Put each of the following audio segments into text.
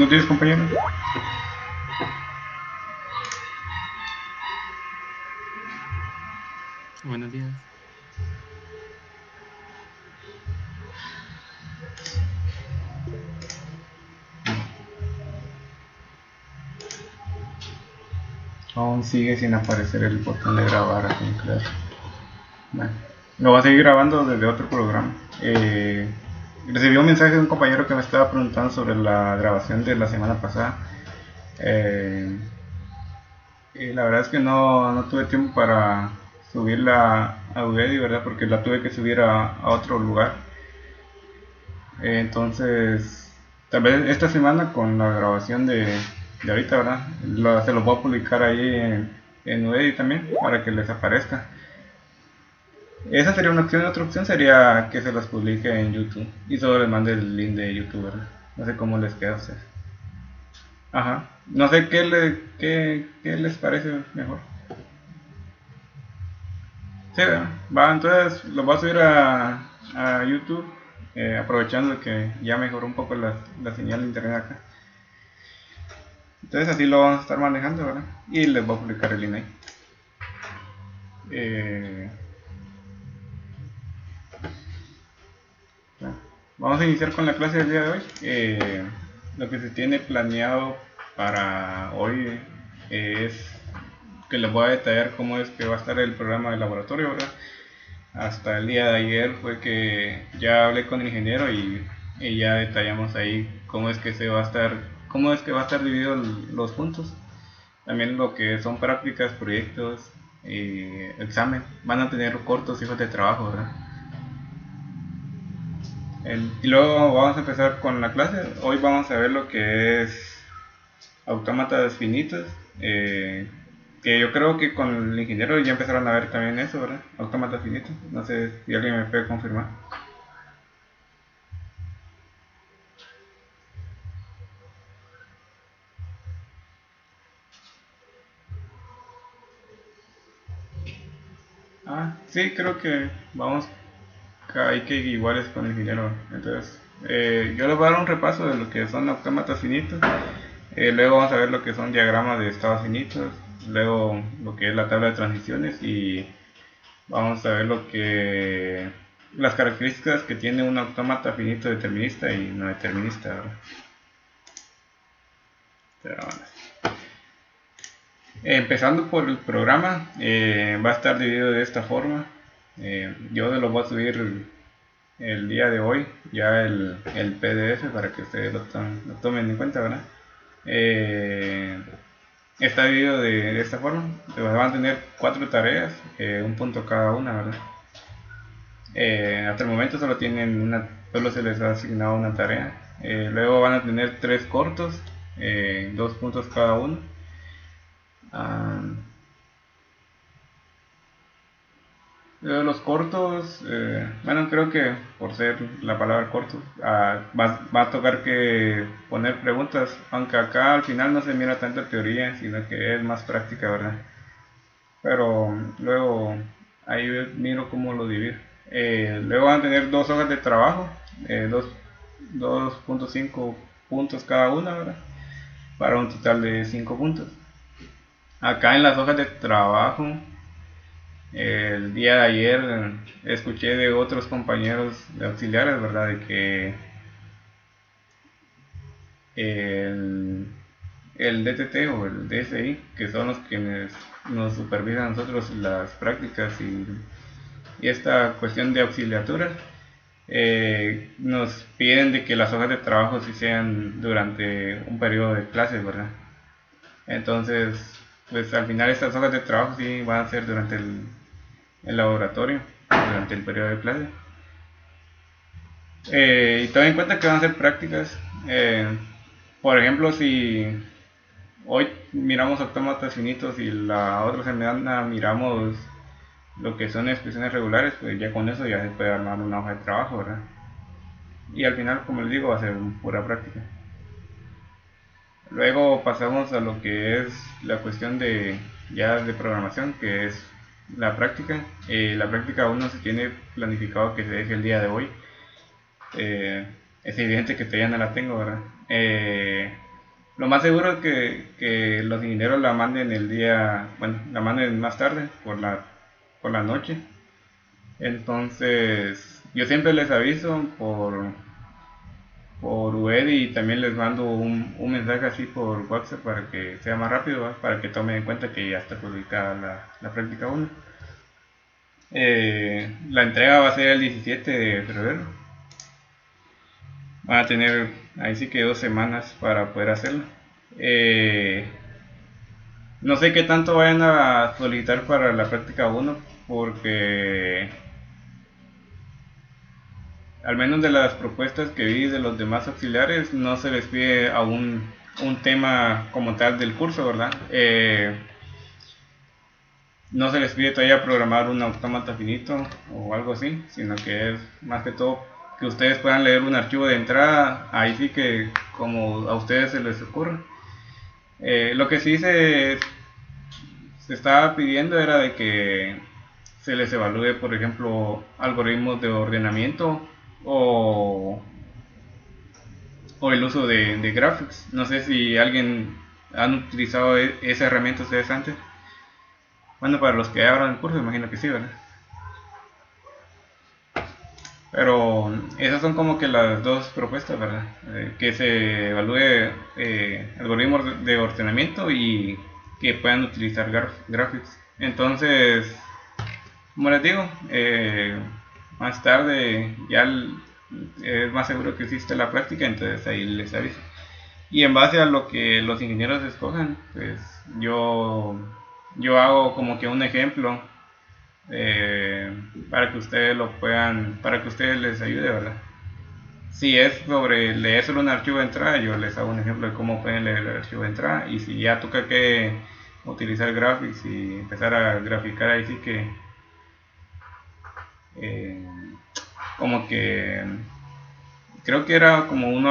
Buenos días, compañero. Buenos días. Aún sigue sin aparecer el botón de grabar aquí en clase. Bueno, lo voy a seguir grabando desde otro programa. Recibí un mensaje de un compañero que me estaba preguntando sobre la grabación de la semana pasada. Eh, y la verdad es que no tuve tiempo para subirla a Udemy, ¿verdad? Porque la tuve que subir a otro lugar. Entonces, tal vez esta semana con la grabación de ahorita, ¿verdad? Se los voy a publicar ahí en Udemy también para que les aparezca. Esa sería una opción. Otra opción sería que se las publique en YouTube y solo les mande el link de YouTube, ¿verdad? No sé cómo les queda a ustedes. Ajá. No sé qué les parece mejor. Sí, ¿verdad? Va, entonces lo voy a subir a YouTube, aprovechando que ya mejoró un poco la señal de internet acá. Entonces así lo vamos a estar manejando, ¿verdad? Y les voy a publicar el link ahí. Eh, bueno, vamos a iniciar con la clase del día de hoy. Lo que se tiene planeado para hoy es que les voy a detallar cómo es que va a estar el programa de laboratorio, ¿verdad? Hasta el día de ayer fue que ya hablé con el ingeniero y ya detallamos ahí cómo es que va a estar dividido los puntos. También lo que son prácticas, proyectos y examen. Van a tener cortos hijos de trabajo, ¿verdad? Y luego vamos a empezar con la clase. Hoy vamos a ver lo que es autómatas finitos. Que yo creo que con el ingeniero ya empezaron a ver también eso, ¿verdad? Autómatas finitos. No sé si alguien me puede confirmar. Ah, sí, creo que vamos hay que iguales con el ingeniero. Entonces, yo les voy a dar un repaso de lo que son autómatas finitos. Luego vamos a ver lo que son diagramas de estados finitos. Luego lo que es la tabla de transiciones y vamos a ver las características que tiene un autómata finito determinista y no determinista, ¿verdad? Pero bueno. Empezando por el programa, va a estar dividido de esta forma. Yo lo voy a subir el día de hoy, ya el PDF para que ustedes lo tomen en cuenta, ¿verdad? Está dividido de esta forma. Van a tener 4 tareas, un punto cada una, ¿verdad? Hasta el momento solo se les ha asignado una tarea. Luego van a tener 3 cortos, 2 puntos cada uno. Ah, luego los cortos, bueno, creo que por ser la palabra corto, va a tocar que poner preguntas, aunque acá al final no se mira tanta teoría, sino que es más práctica, ¿verdad? Pero luego ahí miro cómo lo divido. Luego van a tener 2 hojas de trabajo, 2.5 puntos cada una, ¿verdad? Para un total de 5 puntos. Acá en las hojas de trabajo, el día de ayer escuché de otros compañeros de auxiliares, ¿verdad? De que el, el DTT o el DSI, que son los quienes nos supervisan a nosotros las prácticas y esta cuestión de auxiliatura, nos piden de que las hojas de trabajo sí sean durante un periodo de clases, ¿verdad? Entonces, pues al final estas hojas de trabajo sí van a ser durante el laboratorio, durante el periodo de clase. Y ten en cuenta que van a ser prácticas. Por ejemplo, si hoy miramos autómatas finitos y la otra semana miramos lo que son expresiones regulares, pues ya con eso ya se puede armar una hoja de trabajo, ¿verdad? Y al final, como les digo, va a ser pura práctica. Luego pasamos a lo que es la cuestión de programación, que es la práctica. La práctica aún no se tiene planificado que se deje el día de hoy. Es evidente que todavía no la tengo, ¿verdad? Lo más seguro es que los ingenieros la manden el día, bueno, la manden más tarde, por la noche. Entonces, yo siempre les aviso por web y también les mando un mensaje así por WhatsApp para que sea más rápido, ¿va? Para que tomen en cuenta que ya está publicada la práctica 1. La entrega va a ser el 17 de febrero. Van a tener ahí sí que 2 semanas para poder hacerlo. Eh, no sé qué tanto vayan a solicitar para la práctica 1 porque al menos de las propuestas que vi de los demás auxiliares no se les pide aún un tema como tal del curso, ¿verdad? No se les pide todavía programar un autómata finito o algo así, sino que es más que todo que ustedes puedan leer un archivo de entrada, ahí sí que como a ustedes se les ocurre. Lo que sí se estaba pidiendo era de que se les evalúe, por ejemplo, algoritmos de ordenamiento o, o el uso de graphics. No sé si alguien han utilizado esa herramienta ustedes antes. Bueno, para los que abran el curso, imagino que sí, ¿verdad? Pero esas son como que las dos propuestas, ¿verdad? Que se evalúe algoritmos de ordenamiento y que puedan utilizar graphics. Entonces, como les digo, más tarde ya es más seguro que existe la práctica, entonces ahí les aviso. Y en base a lo que los ingenieros escojan, pues yo hago como que un ejemplo eh, para que ustedes lo puedan, para que ustedes les ayude, ¿verdad? Si es sobre leer solo un archivo de entrada, yo les hago un ejemplo de cómo pueden leer el archivo de entrada. Y si ya toca que utilizar graphics y empezar a graficar, ahí sí que eh, como que creo que era como un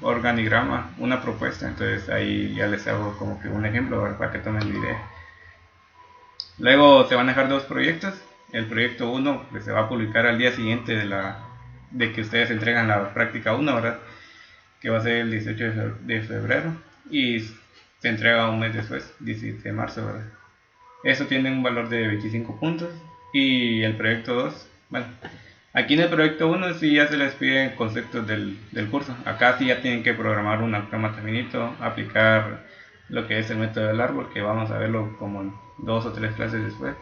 organigrama, una propuesta. Entonces ahí ya les hago como que un ejemplo, ¿verdad? Para que tomen la idea. Luego se van a dejar dos proyectos. El proyecto 1 pues, se va a publicar al día siguiente de que ustedes entregan la práctica 1, ¿verdad? Que va a ser el 18 de febrero y se entrega un mes después, 17 de marzo, ¿verdad? Eso tiene un valor de 25 puntos y el proyecto 2, bueno, aquí en el proyecto 1 sí ya se les piden conceptos del curso. Acá sí ya tienen que programar un autómata finito, aplicar lo que es el método del árbol, que vamos a verlo como en 2 o 3 clases después.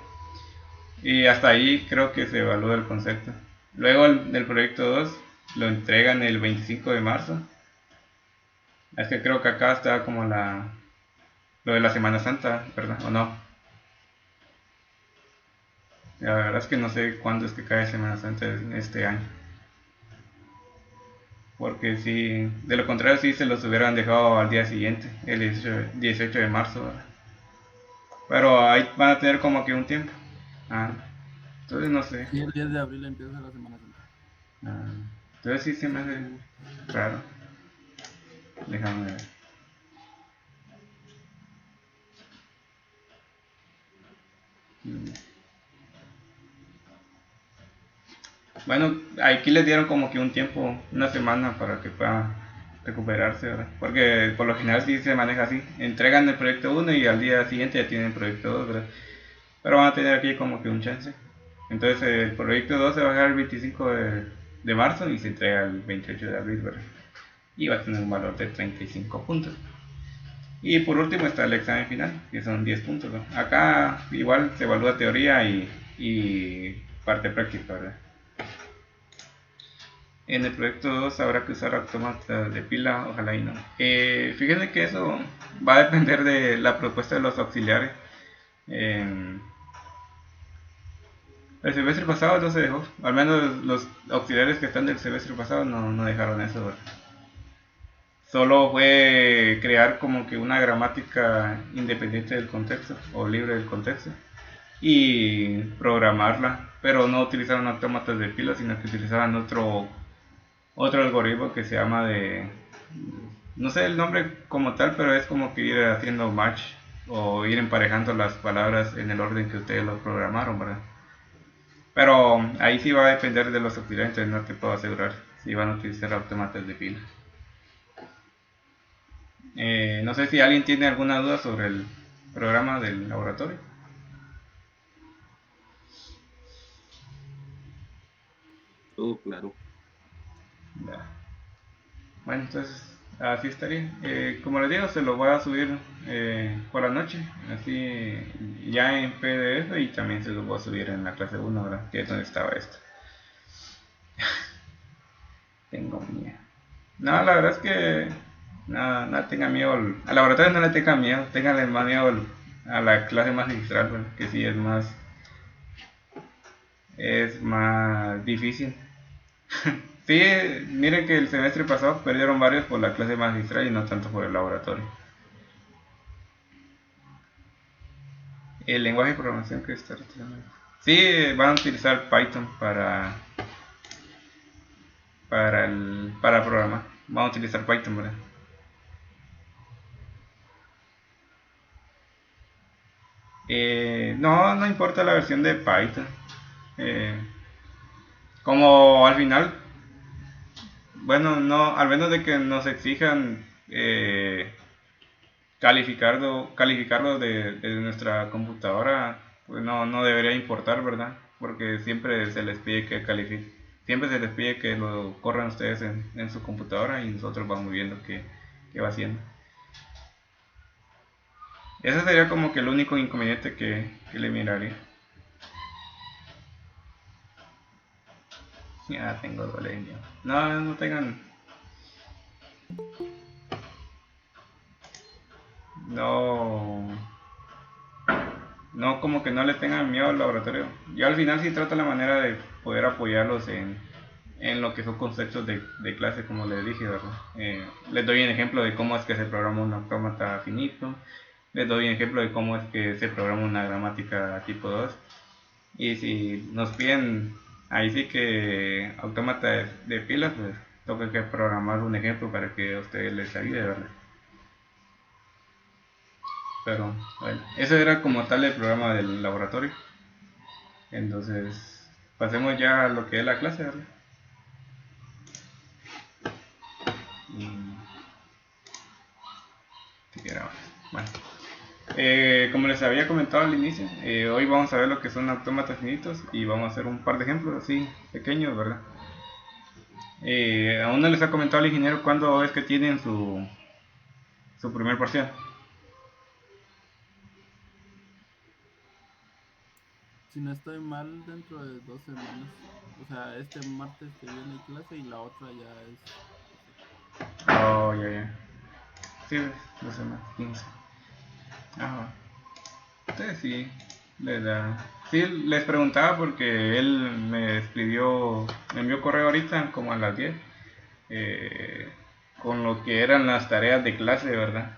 Y hasta ahí creo que se evalúa el concepto. Luego el proyecto 2 lo entregan el 25 de marzo. Es que creo que acá está como lo de la Semana Santa, ¿verdad? ¿O no? La verdad es que no sé cuándo es que cae Semana Santa este año. Porque si, de lo contrario, si se los hubieran dejado al día siguiente, el 18 de marzo, ¿verdad? Pero ahí van a tener como que un tiempo. Ah, entonces no sé. Sí, el 10 de abril empieza la Semana Santa. Ah, entonces sí se me hace raro. Déjame ver. Mm. Bueno, aquí les dieron como que un tiempo, una semana para que puedan recuperarse, ¿verdad? Porque por lo general sí se maneja así. Entregan el proyecto 1 y al día siguiente ya tienen el proyecto 2, ¿verdad? Pero van a tener aquí como que un chance. Entonces el proyecto 2 se va a dejar el 25 de marzo y se entrega el 28 de abril, ¿verdad? Y va a tener un valor de 35 puntos. Y por último está el examen final, que son 10 puntos, ¿no? Acá igual se evalúa teoría y parte práctica, ¿verdad? En el proyecto 2 habrá que usar autómatas de pila, ojalá y no. Fíjense que eso va a depender de la propuesta de los auxiliares. Eh, el semestre pasado no se dejó, al menos los auxiliares que están del semestre pasado no dejaron eso, ¿verdad? Solo fue crear como que una gramática independiente del contexto o libre del contexto y programarla, pero no utilizaron autómatas de pila, sino que utilizaban otro algoritmo que se llama no sé el nombre como tal, pero es como que ir haciendo match o ir emparejando las palabras en el orden que ustedes lo programaron, ¿verdad? Pero ahí sí va a depender de los auxiliares, entonces no te puedo asegurar si van a utilizar autómatas de pila. No sé si alguien tiene alguna duda sobre el programa del laboratorio. Todo claro. Ya. Bueno, entonces así estaría. Como les digo, se lo voy a subir por la noche, así ya en PDF, y también se lo voy a subir en la clase 1, ¿verdad? Que es donde estaba esto. Tengo miedo. No, la verdad es que no tenga miedo al laboratorio, no le tenga miedo, téngale más miedo a la clase magistral, ¿verdad? Que sí es más difícil. Sí, miren que el semestre pasado perdieron varios por la clase magistral y no tanto por el laboratorio. El lenguaje de programación que está utilizando. Sí, van a utilizar Python para programar. Van a utilizar Python, ¿verdad? No importa la versión de Python. Eh, como al final, bueno, no, al menos de que nos exijan calificarlo de nuestra computadora, pues no debería importar, ¿verdad? Porque siempre se les pide que califiquen, siempre se les pide que lo corran ustedes en su computadora y nosotros vamos viendo qué va haciendo. Ese sería como que el único inconveniente que le miraría. Ya tengo dolencia. No tengan, no, no, como que no le tengan miedo al laboratorio. Yo al final sí trato la manera de poder apoyarlos en lo que son conceptos de clase, como les dije, ¿verdad? Les doy un ejemplo de cómo es que se programa un autómata finito, les doy un ejemplo de cómo es que se programa una gramática tipo 2. Y si nos piden ahí sí que autómata de pilas, pues toca que programar un ejemplo para que a ustedes les ayude, ¿verdad? Pero bueno, eso era como tal el programa del laboratorio. Entonces, pasemos ya a lo que es la clase, ¿verdad? Y, si grabamos. Bueno, como les había comentado al inicio, hoy vamos a ver lo que son autómatas finitos y vamos a hacer un par de ejemplos así pequeños, ¿verdad? Aún no les ha comentado el ingeniero cuándo es que tienen su primer parcial. Si no estoy mal, dentro de 2 semanas. O sea, este martes que viene hay clase y la otra ya es. Oh, ya. Sí, 2 semanas, 15. Ah, ustedes sí, les da. Sí, les preguntaba porque él me envió correo ahorita como a las 10, eh, con lo que eran las tareas de clase, ¿verdad?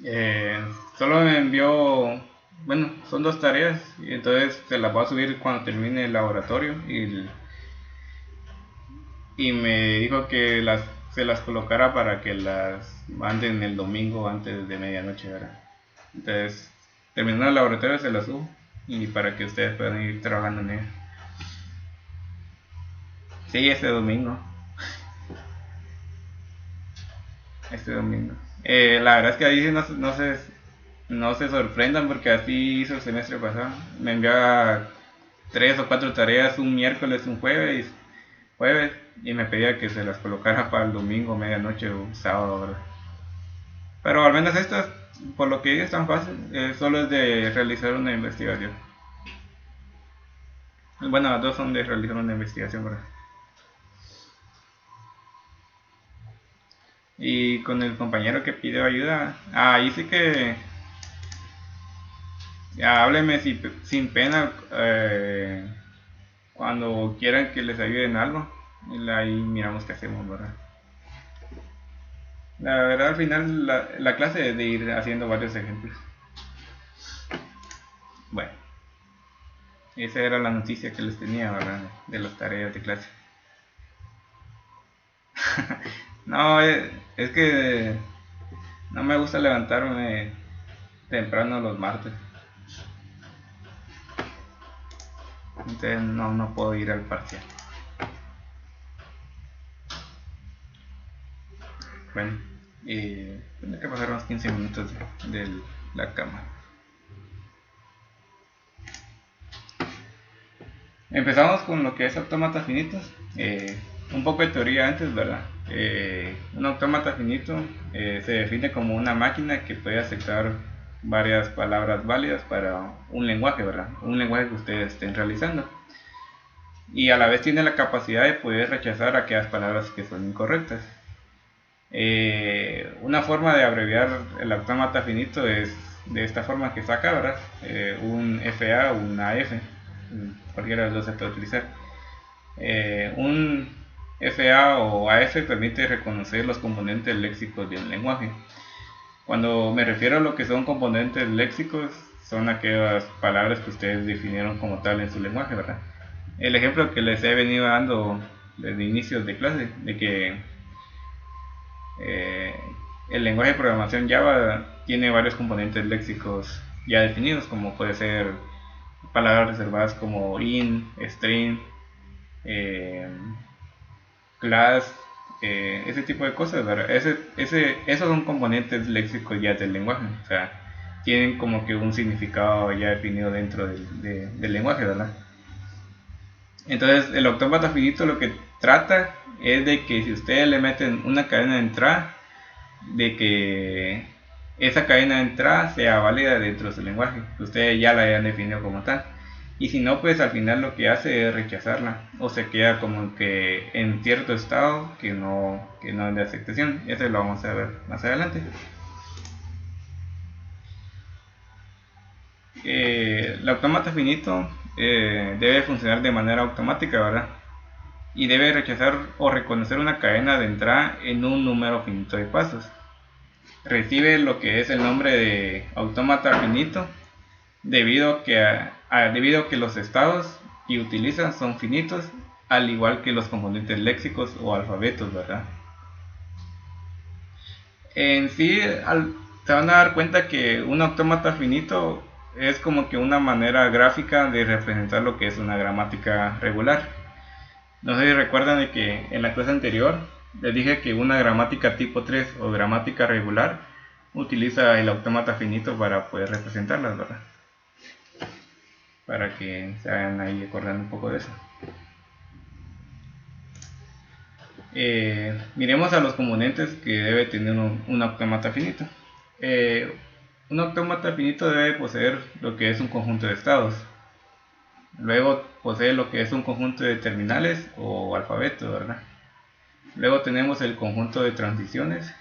Eh, Solo me envió, bueno, son dos tareas y entonces se las voy a subir cuando termine el laboratorio y me dijo que se las colocara para que las manden el domingo antes de medianoche, ¿verdad? Entonces, terminando el laboratorio se las subo y para que ustedes puedan ir trabajando en ello. Sí, este domingo. La verdad es que ahí sí no se sorprendan porque así hizo el semestre pasado. Me enviaba 3 o 4 tareas un miércoles, un jueves, y me pedía que se las colocara para el domingo, medianoche o sábado, ¿verdad? Pero al menos estas, por lo que es tan fácil, solo es de realizar una investigación. Bueno, las dos son de realizar una investigación, ¿verdad? Y con el compañero que pidió ayuda, ahí sí que hábleme sin pena cuando quieran que les ayuden algo. Y ahí miramos qué hacemos, ¿verdad? La verdad, al final la clase es de ir haciendo varios ejemplos. Bueno, esa era la noticia que les tenía, ¿verdad? De las tareas de clase. No, es que no me gusta levantarme temprano los martes. Entonces no puedo ir al parcial. Bueno, tengo que pasar unos 15 minutos de la cama. Empezamos con lo que es autómatas finitos. Un poco de teoría antes, ¿verdad? Un autómata finito se define como una máquina que puede aceptar varias palabras válidas para un lenguaje, ¿verdad? Un lenguaje que ustedes estén realizando. Y a la vez tiene la capacidad de poder rechazar aquellas palabras que son incorrectas. Una forma de abreviar el autómata finito es de esta forma que está acá, ¿verdad? Un FA o una F, cualquiera de los dos se puede utilizar. Un FA o AF permite reconocer los componentes léxicos de un lenguaje. Cuando me refiero a lo que son componentes léxicos, son aquellas palabras que ustedes definieron como tal en su lenguaje, ¿verdad? El ejemplo que les he venido dando desde inicios de clase, de que el lenguaje de programación Java tiene varios componentes léxicos ya definidos, como puede ser palabras reservadas como in, string, class, ese tipo de cosas, ¿verdad? Esos son componentes léxicos ya del lenguaje, o sea, tienen como que un significado ya definido dentro del lenguaje, ¿verdad? Entonces el autómata finito lo que trata es de que si ustedes le meten una cadena de entrada, de que esa cadena de entrada sea válida dentro de su lenguaje, que ustedes ya la hayan definido como tal. Y si no, pues al final lo que hace es rechazarla o se queda como que en cierto estado que no es de aceptación. Eso lo vamos a ver más adelante. El autómata finito debe funcionar de manera automática, ¿verdad? Y debe rechazar o reconocer una cadena de entrada en un número finito de pasos. Recibe lo que es el nombre de autómata finito debido a que los estados que utilizan son finitos, al igual que los componentes léxicos o alfabetos, ¿verdad? En sí, se van a dar cuenta que un autómata finito es como que una manera gráfica de representar lo que es una gramática regular. No sé si recuerdan de que en la clase anterior les dije que una gramática tipo 3 o gramática regular utiliza el autómata finito para poder representarlas, ¿verdad? Para que se vayan ahí acordando un poco de eso. Miremos a los componentes que debe tener un autómata finito. Un autómata finito debe poseer lo que es un conjunto de estados. Luego posee lo que es un conjunto de terminales o alfabetos, ¿verdad? Luego tenemos el conjunto de transiciones.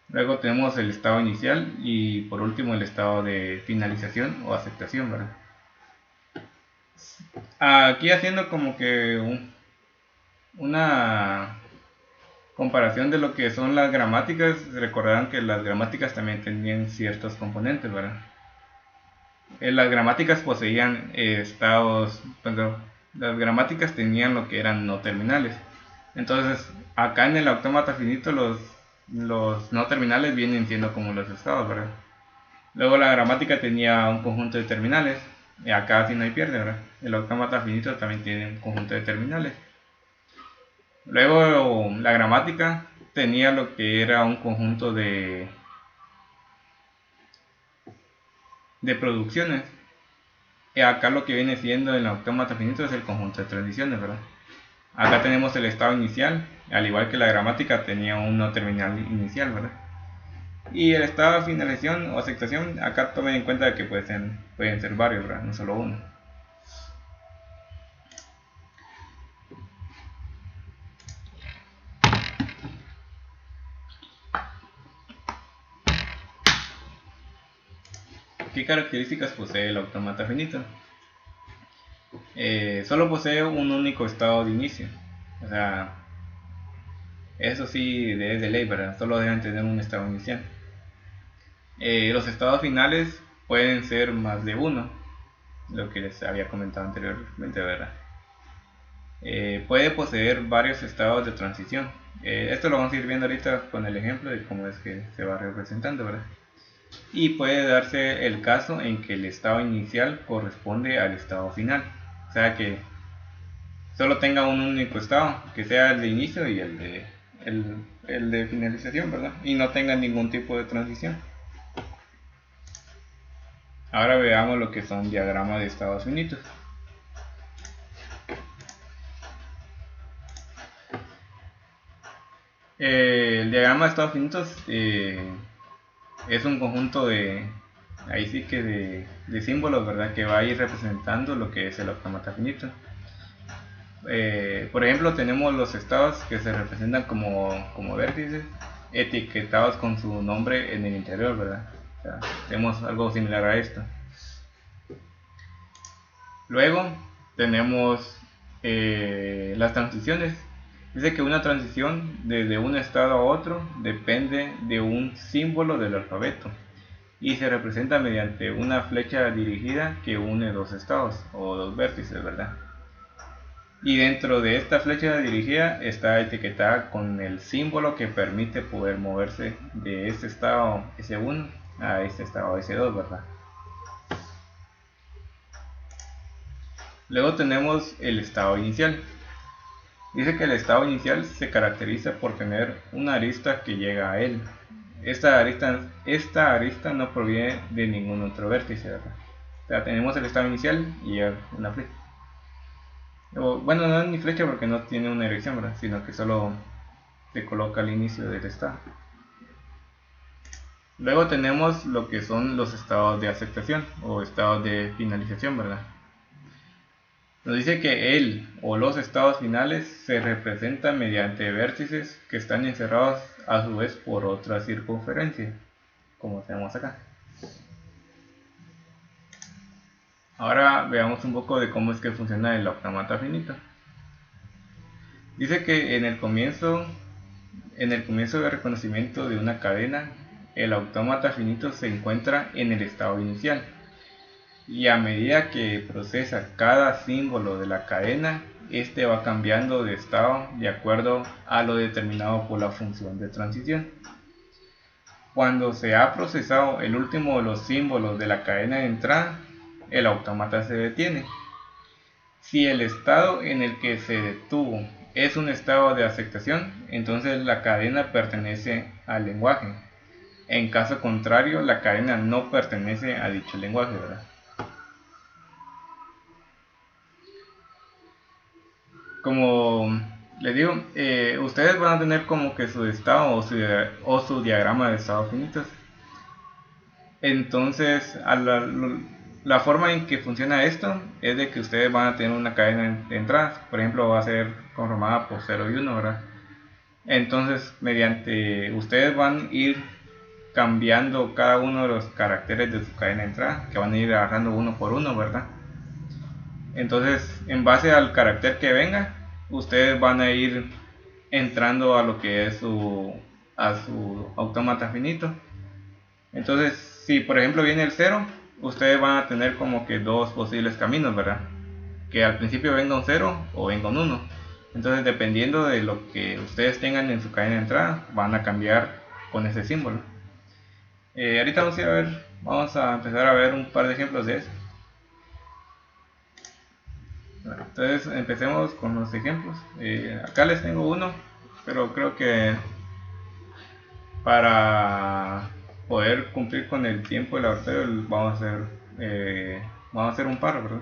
Luego tenemos el estado inicial y por último el estado de finalización o aceptación, ¿verdad? Aquí haciendo como que una comparación de lo que son las gramáticas, recordarán que las gramáticas también tenían ciertos componentes, ¿verdad? Las gramáticas poseían estados, perdón, las gramáticas tenían lo que eran no terminales. Entonces, acá en el autómata finito los no terminales vienen siendo como los estados, ¿verdad? Luego la gramática tenía un conjunto de terminales, y acá sí no hay pierde, ¿verdad? El autómata finito también tiene un conjunto de terminales. Luego la gramática tenía lo que era un conjunto de producciones. Y acá lo que viene siendo el autómata finito es el conjunto de transiciones, ¿verdad? Acá tenemos el estado inicial, al igual que la gramática tenía un no terminal inicial, ¿verdad? Y el estado de finalización o aceptación, acá tomen en cuenta que pueden ser varios, ¿verdad? No solo uno. ¿Qué características posee el autómata finito? Solo posee un único estado de inicio. O sea, eso sí es de ley, ¿verdad? Solo deben tener un estado inicial. Los estados finales pueden ser más de uno, lo que les había comentado anteriormente, ¿verdad? Puede poseer varios estados de transición. Esto lo vamos a ir viendo ahorita con el ejemplo de cómo es que se va representando, ¿verdad? Y puede darse el caso en que el estado inicial corresponde al estado final, o sea que solo tenga un único estado, que sea el de inicio y el de finalización, ¿verdad? Y no tenga ningún tipo de transición. Ahora veamos lo que son diagramas de estados finitos. El diagrama de estados finitos es un conjunto de, ahí sí que de símbolos, ¿verdad? Que va a ir representando lo que es el autómata finito. Por ejemplo, tenemos los estados que se representan como vértices, etiquetados con su nombre en el interior, ¿verdad? O sea, tenemos algo similar a esto. Luego tenemos las transiciones. Dice que una transición desde un estado a otro depende de un símbolo del alfabeto y se representa mediante una flecha dirigida que une dos estados o dos vértices, ¿verdad? Y dentro de esta flecha dirigida está etiquetada con el símbolo que permite poder moverse de este estado S1 a este estado S2, ¿verdad? Luego tenemos el estado inicial. Dice que el estado inicial se caracteriza por tener una arista que llega a él. Esta arista no proviene de ningún otro vértice, ¿verdad? O sea, tenemos el estado inicial y una flecha. Bueno, no es ni flecha porque no tiene una dirección, ¿verdad? Sino que solo se coloca al inicio del estado. Luego tenemos lo que son los estados de aceptación o estados de finalización, ¿verdad? Nos dice que el o los estados finales se representan mediante vértices que están encerrados a su vez por otra circunferencia, como tenemos acá. Ahora veamos un poco de cómo es que funciona el autómata finito. Dice que en el comienzo de reconocimiento de una cadena, el autómata finito se encuentra en el estado inicial. Y a medida que procesa cada símbolo de la cadena, este va cambiando de estado de acuerdo a lo determinado por la función de transición. Cuando se ha procesado el último de los símbolos de la cadena de entrada, el autómata se detiene. Si el estado en el que se detuvo es un estado de aceptación, entonces la cadena pertenece al lenguaje. En caso contrario, la cadena no pertenece a dicho lenguaje, ¿verdad? Como les digo, ustedes van a tener como que su estado o su diagrama de estados finitos. Entonces, la forma en que funciona esto es de que ustedes van a tener una cadena de entradas. Por ejemplo, va a ser conformada por 0 y 1, ¿verdad? Entonces, mediante ustedes van a ir cambiando cada uno de los caracteres de su cadena de entrada, que van a ir agarrando uno por uno, ¿verdad? Entonces, en base al carácter que venga, ustedes van a ir entrando a lo que es a su autómata finito. Entonces, si por ejemplo viene el 0, ustedes van a tener como que dos posibles caminos, ¿verdad? Que al principio venga un 0 o venga un 1. Entonces, dependiendo de lo que ustedes tengan en su cadena de entrada, van a cambiar con ese símbolo. Ahorita vamos a empezar a ver un par de ejemplos de eso. Entonces empecemos con los ejemplos. Acá les tengo uno, pero creo que para poder cumplir con el tiempo del laboratorio vamos a hacer un par, ¿verdad?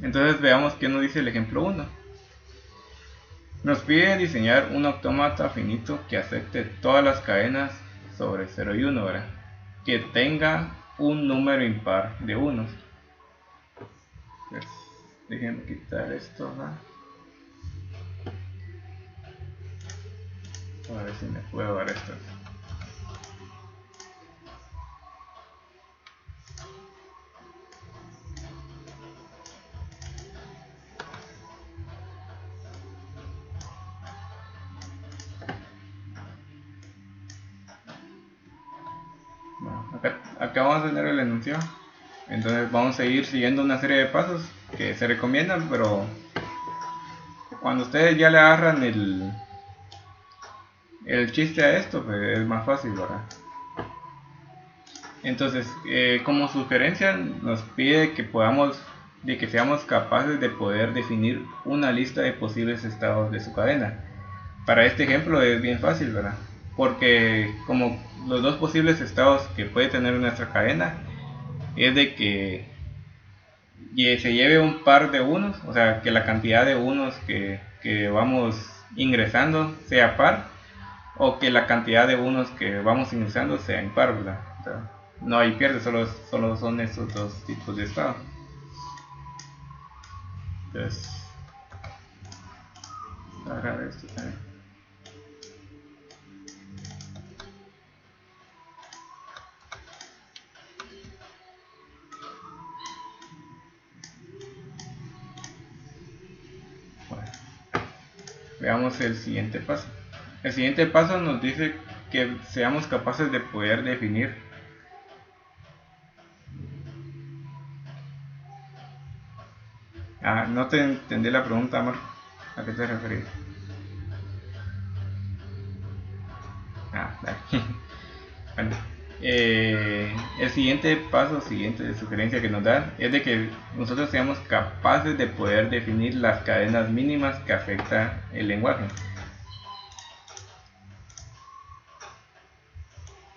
Entonces veamos qué nos dice el ejemplo 1. Nos pide diseñar un autómata finito que acepte todas las cadenas sobre 0 y 1, ¿verdad? Que tenga un número impar de unos. Pues, déjenme quitar esto, ¿verdad? A ver si me puedo dar esto. Bueno, acá vamos a tener el enunciado. Entonces vamos a ir siguiendo una serie de pasos que se recomiendan, pero cuando ustedes ya le agarran el chiste a esto, pues es más fácil, ¿verdad? Entonces, como sugerencia nos pide que seamos capaces de poder definir una lista de posibles estados de su cadena para este ejemplo es bien fácil, ¿verdad? Porque como los dos posibles estados que puede tener nuestra cadena es de que se lleve un par de unos, o sea, que la cantidad de unos que vamos ingresando sea par, o que la cantidad de unos que vamos ingresando sea impar, ¿verdad? O sea, no hay pierde, solo son esos dos tipos de estado. Entonces, agarrar esto también. Bueno, veamos el siguiente paso. El siguiente paso nos dice que seamos capaces de poder definir no te entendí la pregunta, amor. ¿A qué te referís? Dale. Bueno, el siguiente paso, siguiente sugerencia que nos da es de que nosotros seamos capaces de poder definir las cadenas mínimas que afecta el lenguaje.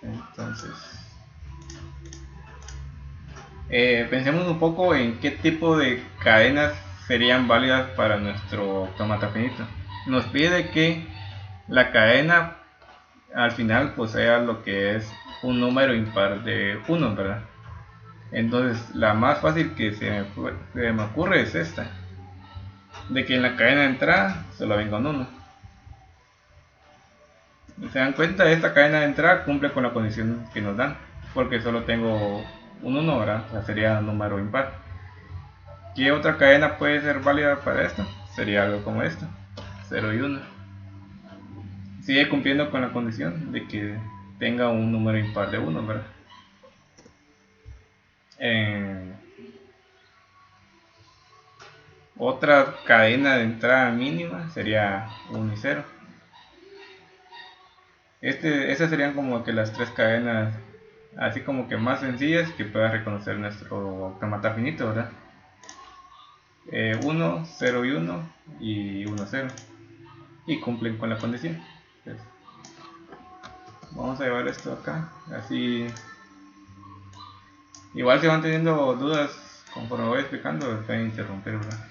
Entonces, pensemos un poco en qué tipo de cadenas serían válidas para nuestro autómata finito. Nos pide que la cadena al final posea lo que es un número impar de unos, ¿verdad? Entonces la más fácil que se me ocurre es esta, de que en la cadena de entrada solo venga un 1. ¿Se dan cuenta? Esta cadena de entrada cumple con la condición que nos dan, porque solo tengo un 1, ¿verdad? O sea, sería un número impar. ¿Qué otra cadena puede ser válida para esto? Sería algo como esta, 0 y 1. Sigue cumpliendo con la condición de que tenga un número impar de 1, ¿verdad? Otra cadena de entrada mínima sería 1 y 0. Esas serían como que las tres cadenas así como que más sencillas que pueda reconocer nuestro autómata finito, ¿verdad? 1, 0 y 1 y 1, 0, y cumplen con la condición. Entonces, vamos a llevar esto acá, así igual si van teniendo dudas conforme voy explicando, pueden interrumpir, ¿verdad?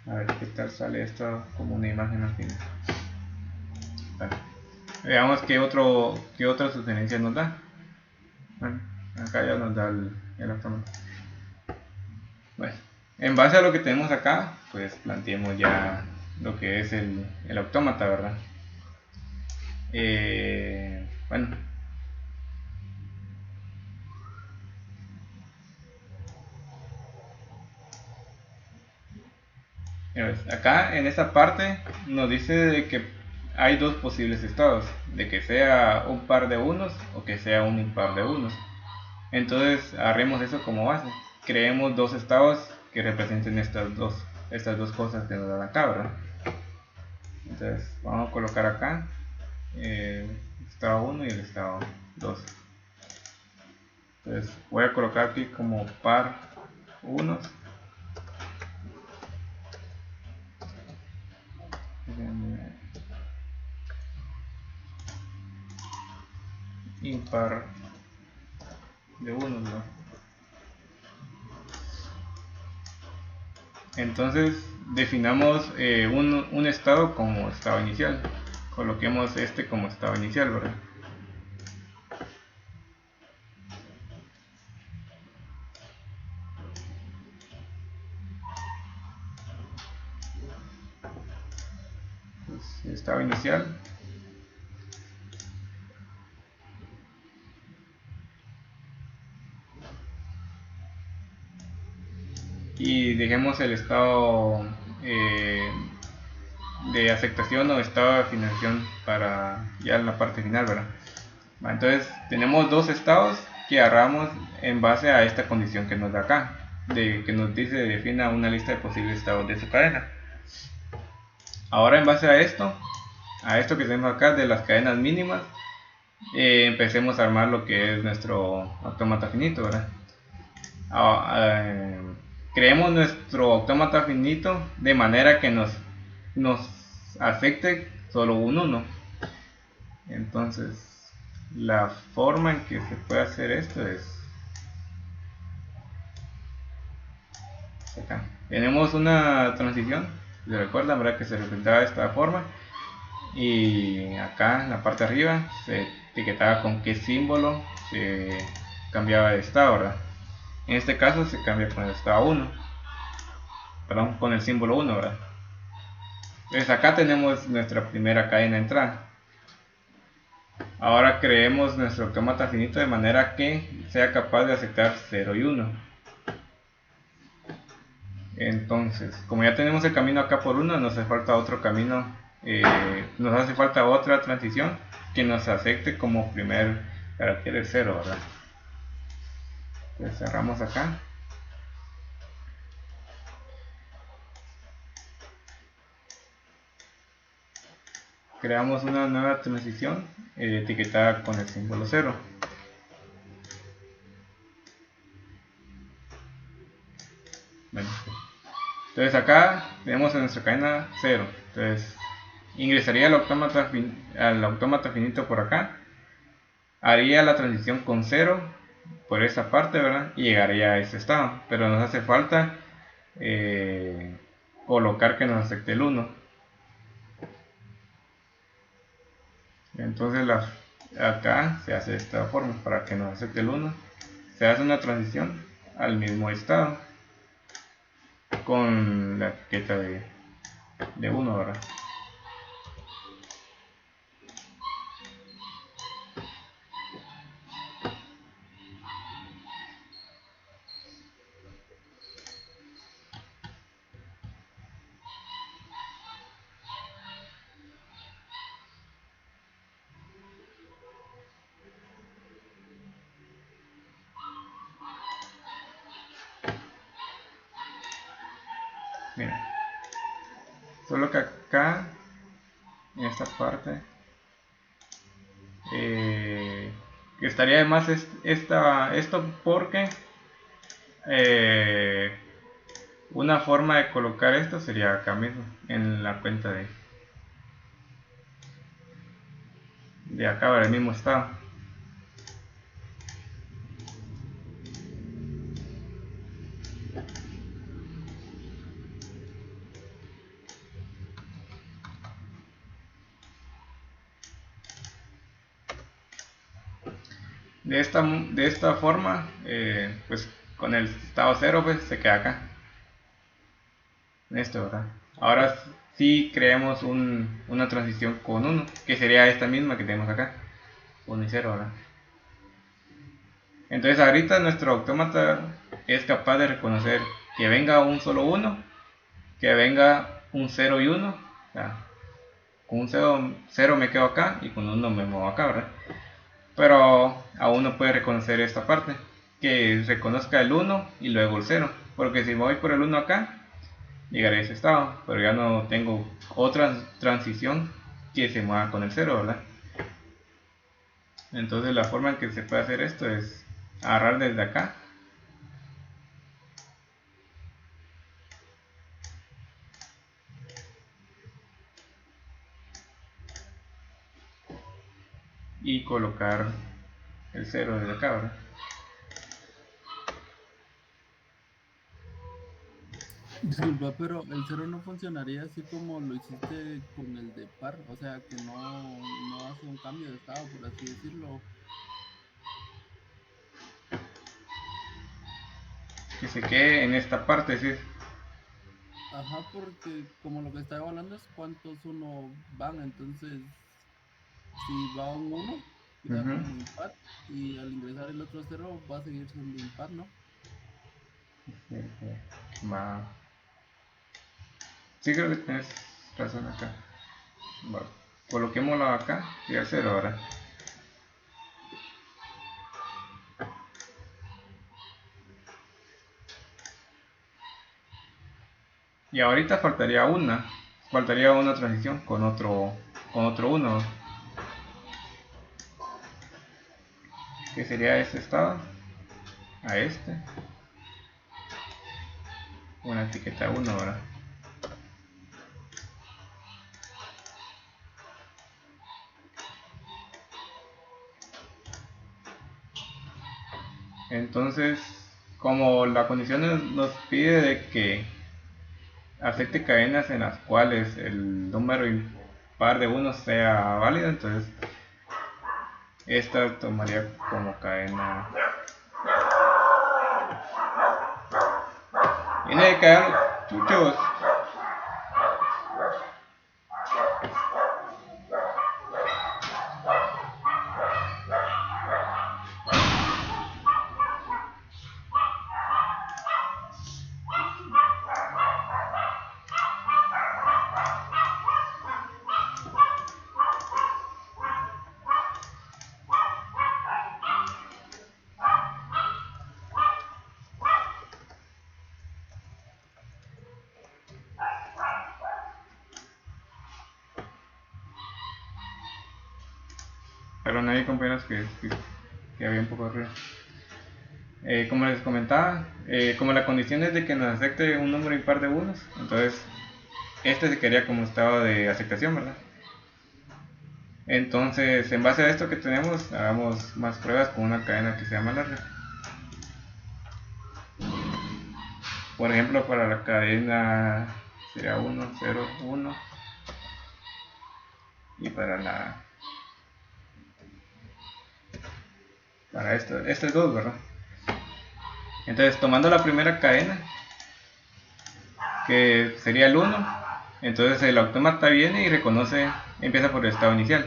A ver qué tal sale esto como una imagen al final. Vale. Veamos qué otra sugerencia nos da. Bueno, acá ya nos da el autómata. Bueno, en base a lo que tenemos acá, pues planteemos ya lo que es el autómata, ¿verdad? Bueno, acá en esta parte nos dice de que hay dos posibles estados, de que sea un par de unos o que sea un impar de unos. Entonces agarremos eso como base, creemos dos estados que representen estas dos cosas que nos dan acá, ¿verdad? Entonces vamos a colocar acá el estado 1 y el estado 2. Entonces voy a colocar aquí como par unos, impar de unos, ¿no? Entonces definamos un estado como estado inicial, coloquemos este como estado inicial, ¿verdad? Entonces, estado inicial, y dejemos el estado de aceptación o estado de afinación para ya en la parte final, ¿verdad? Entonces tenemos dos estados que agarramos en base a esta condición que nos da acá. de que nos dice defina una lista de posibles estados de su cadena. Ahora en base a esto que tenemos acá de las cadenas mínimas, empecemos a armar lo que es nuestro autómata finito, ¿verdad? Creemos nuestro autómata finito de manera que nos afecte solo un 1. Entonces la forma en que se puede hacer esto es acá. Tenemos una transición, si recuerdan, ¿verdad? Que se representaba de esta forma, y acá en la parte de arriba se etiquetaba con qué símbolo se cambiaba de estado, ¿verdad? En este caso se cambia con el estado 1, perdón, con el símbolo 1, ¿verdad? Entonces acá tenemos nuestra primera cadena de entrada. Ahora creemos nuestro autómata finito de manera que sea capaz de aceptar 0 y 1. Entonces, como ya tenemos el camino acá por 1, nos hace falta otro camino, nos hace falta otra transición que nos acepte como primer carácter el 0, ¿verdad? Entonces cerramos acá. Creamos una nueva transición etiquetada con el símbolo 0. Bueno, entonces acá tenemos en nuestra cadena 0. Entonces ingresaría al autómata finito por acá, haría la transición con 0 por esa parte, ¿verdad? Y llegaría a ese estado, pero nos hace falta colocar que nos acepte el 1. Entonces acá se hace de esta forma, para que nos acepte el 1 se hace una transición al mismo estado con la etiqueta de 1, ¿verdad? Mira, solo que acá en esta parte estaría de más esto porque una forma de colocar esto sería acá mismo en la cuenta de acá, del mismo estado. De esta forma, pues con el estado 0 pues se queda acá en esto, ¿verdad? Ahora sí creemos una transición con 1, que sería esta misma que tenemos acá, 1 y 0, ¿verdad? Entonces ahorita nuestro autómata es capaz de reconocer que venga un solo 1, que venga un 0 y 1, o sea, con un 0 me quedo acá y con 1 me muevo acá, ¿verdad? Pero aún no puede reconocer esta parte, que reconozca el 1 y luego el 0, porque si me voy por el 1 acá, llegaré a ese estado, pero ya no tengo otra transición que se mueva con el 0, ¿verdad? Entonces la forma en que se puede hacer esto es agarrar desde acá y colocar el 0 desde acá, ¿verdad? Disculpa, pero el cero no funcionaría así como lo hiciste con el de par, o sea que no hace un cambio de estado, por así decirlo. Que se quede en esta parte, ¿sí? Ajá, porque como lo que estaba hablando es cuántos uno van, entonces si va un uno, queda Ujú. como impar, y al ingresar el otro cero va a seguir siendo impar, ¿no? Va. Sí, creo que tienes razón acá. Va. Coloquémoslo acá y al 0, ¿verdad? Y ahorita faltaría una transición con otro uno, que sería este estado a este, una etiqueta 1, ¿verdad? Entonces, como la condición nos pide de que acepte cadenas en las cuales el número impar de unos sea válido, entonces esta tomaría como cadena. Viene de caer chuchos. Pero nadie compañeros que había un poco de ruido. Como les comentaba, como la condición es de que nos acepte un número impar de unos, entonces este se quedaría como estado de aceptación, ¿verdad? Entonces, en base a esto que tenemos, hagamos más pruebas con una cadena que sea más larga. Por ejemplo, para la cadena sería 1, 0, 1. Y para esto es 2, ¿verdad? Entonces, tomando la primera cadena, que sería el 1, entonces el autómata viene y empieza por el estado inicial.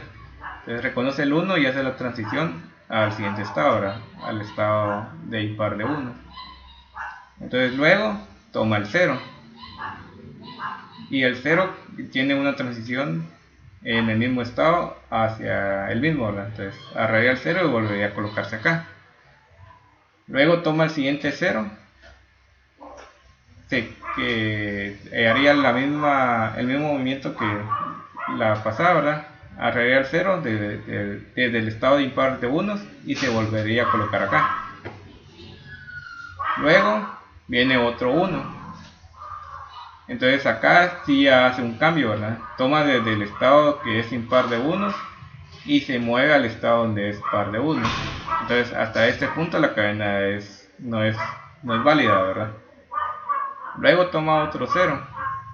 Entonces reconoce el 1 y hace la transición al siguiente estado, ¿verdad? Al estado de impar de 1. Entonces luego toma el 0. Y el 0 tiene una transición en el mismo estado hacia el mismo, ¿verdad? Entonces agarraría el 0 y volvería a colocarse acá. Luego toma el siguiente 0, que haría el mismo movimiento que la pasada, ¿verdad? Agarraría el 0 desde el estado de impar de unos y se volvería a colocar acá. Luego viene otro 1. Entonces acá sí hace un cambio, ¿verdad? Toma desde el estado que es impar de unos y se mueve al estado donde es par de unos. Entonces hasta este punto la cadena no es válida, ¿verdad? Luego toma otro 0.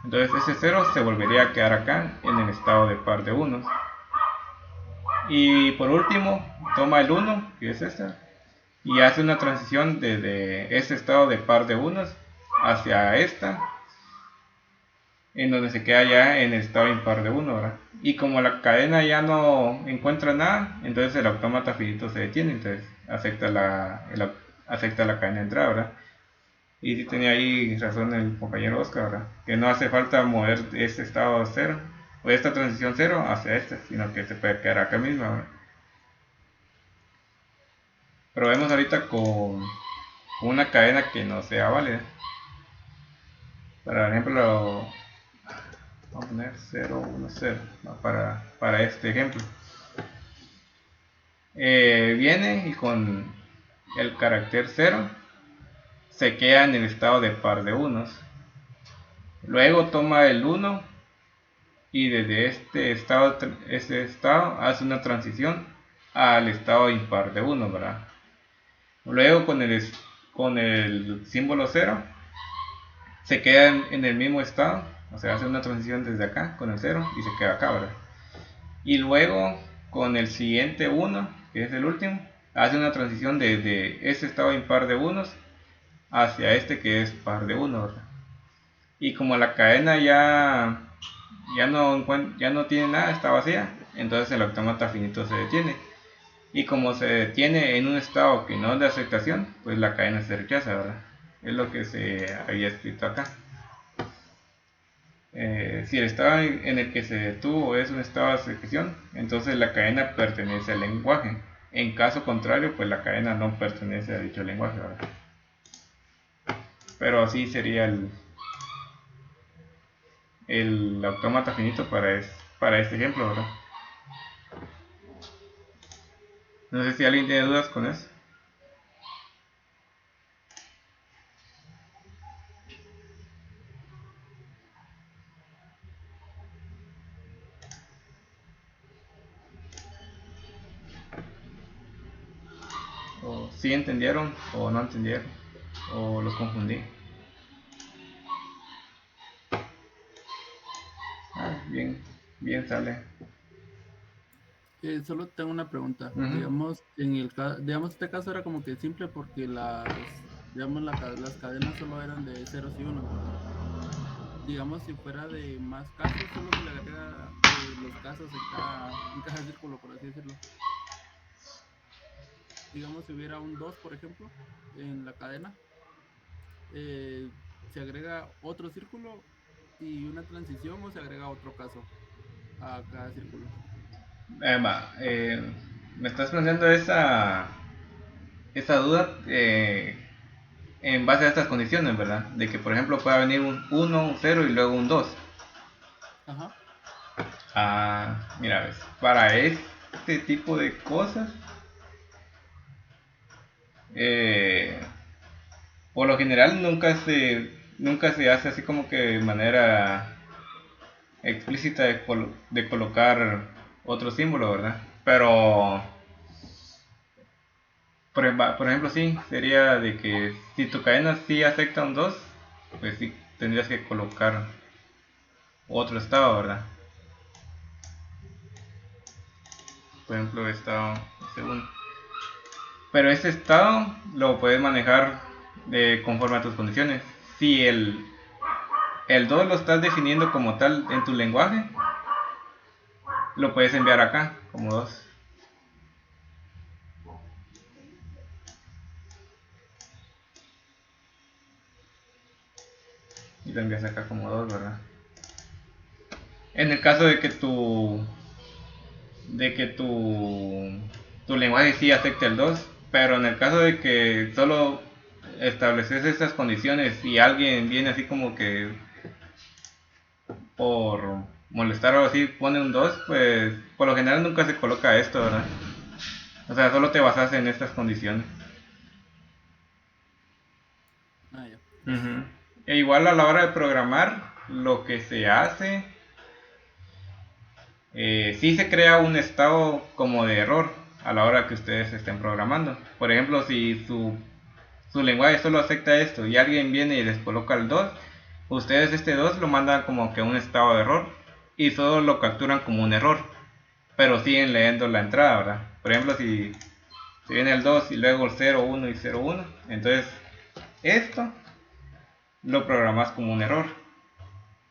Entonces ese 0 se volvería a quedar acá en el estado de par de unos. Y por último toma el 1, que es esta, y hace una transición desde este estado de par de unos hacia esta, en donde se queda ya en el estado impar de 1, ¿verdad? Y como la cadena ya no encuentra nada, entonces el autómata finito se detiene, entonces acepta la cadena de entrada, ¿verdad? Y sí tenía ahí razón el compañero Oscar, ¿verdad? Que no hace falta mover este estado 0 o esta transición 0 hacia este, sino que se puede quedar acá mismo, ¿verdad? Probemos ahorita con una cadena que no sea válida. Por ejemplo, vamos a poner 0, 1, 0, ¿no? Para este ejemplo. Viene y con el carácter 0 se queda en el estado de par de unos. Luego toma el 1 y desde este estado hace una transición al estado impar de 1, ¿verdad? Luego con el símbolo 0 se queda en el mismo estado, o sea, hace una transición desde acá con el 0 y se queda acá, ¿verdad? Y luego con el siguiente 1, que es el último, hace una transición desde este estado impar de unos hacia este que es par de 1, ¿verdad? Y como la cadena ya no tiene nada, está vacía, entonces el autómata finito se detiene. Y como se detiene en un estado que no es de aceptación, pues la cadena se rechaza, ¿verdad? Es lo que se había escrito acá. Si el estado en el que se detuvo es un estado de aceptación, entonces la cadena pertenece al lenguaje. En caso contrario, pues la cadena no pertenece a dicho lenguaje, ¿verdad? Pero así sería el autómata finito para este ejemplo, ¿verdad? No sé si alguien tiene dudas con eso. O si entendieron o no entendieron o los confundí. Bien, bien sale. Solo tengo una pregunta. Ujú. Digamos, digamos, este caso era como que simple porque digamos, las cadenas solo eran de ceros y unos, ¿verdad? Digamos, si fuera de más casos, solo se le agrega los casos en cada círculo, por así decirlo. Digamos, si hubiera un 2 por ejemplo, en la cadena, eh, se agrega otro círculo y una transición o se agrega otro caso a cada círculo. Me estás planteando esa duda en base a estas condiciones, ¿verdad? De que, por ejemplo, pueda venir un 1, un 0 y luego un 2. Ajá. Mira, ves, para este tipo de cosas, eh, por lo general nunca se hace así como que de manera explícita de colocar otro símbolo, ¿verdad? Pero, por ejemplo, sí, sería de que si tu cadena sí acepta un 2, pues sí tendrías que colocar otro estado, ¿verdad? Por ejemplo, estado segundo. Pero ese estado lo puedes manejar conforme a tus condiciones. Si el 2 lo estás definiendo como tal en tu lenguaje, lo puedes enviar acá como 2. Y lo envías acá como 2, ¿verdad? En el caso de que tu lenguaje sí acepte el 2, pero en el caso de que solo estableces estas condiciones y alguien viene así como que por molestar o algo así pone un 2, pues por lo general nunca se coloca esto, ¿verdad? O sea, solo te basas en estas condiciones. Ah, ya, gracias. Ujú. E igual a la hora de programar, lo que se hace, sí se crea un estado como de error a la hora que ustedes estén programando. Por ejemplo, si su lenguaje solo acepta esto y alguien viene y les coloca el 2, ustedes este 2 lo mandan como que un estado de error y solo lo capturan como un error, pero siguen leyendo la entrada, ¿verdad? Por ejemplo, si viene el 2 y luego el 0, 1 y 0, 1, entonces esto lo programas como un error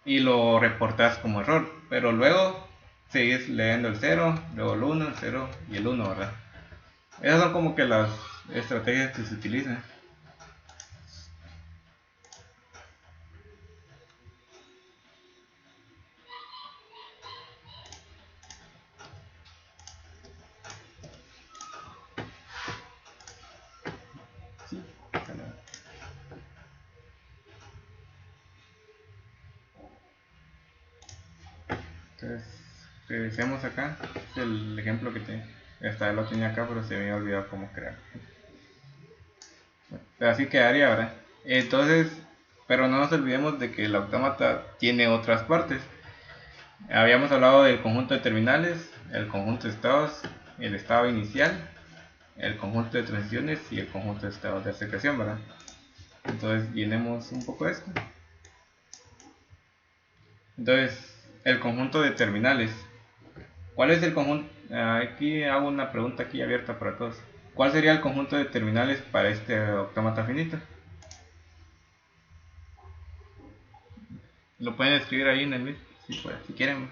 y lo reportas como error, pero luego seguís leyendo el 0, luego el 1, el 0 y el 1, ¿verdad? Esas son como que las estrategias que se utilizan. Sí, entonces, revisemos acá. Es el ejemplo que esta lo tenía acá, pero se me había olvidado cómo crear. Pero así quedaría, ¿verdad? Entonces, pero no nos olvidemos de que el autómata tiene otras partes. Habíamos hablado del conjunto de terminales, el conjunto de estados, el estado inicial, el conjunto de transiciones y el conjunto de estados de aceleración, ¿verdad? Entonces, llenemos un poco esto. Entonces, el conjunto de terminales. ¿Cuál es el conjunto? Aquí hago una pregunta aquí abierta para todos. ¿Cuál sería el conjunto de terminales para este autómata finito? Lo pueden escribir ahí en el list, si quieren.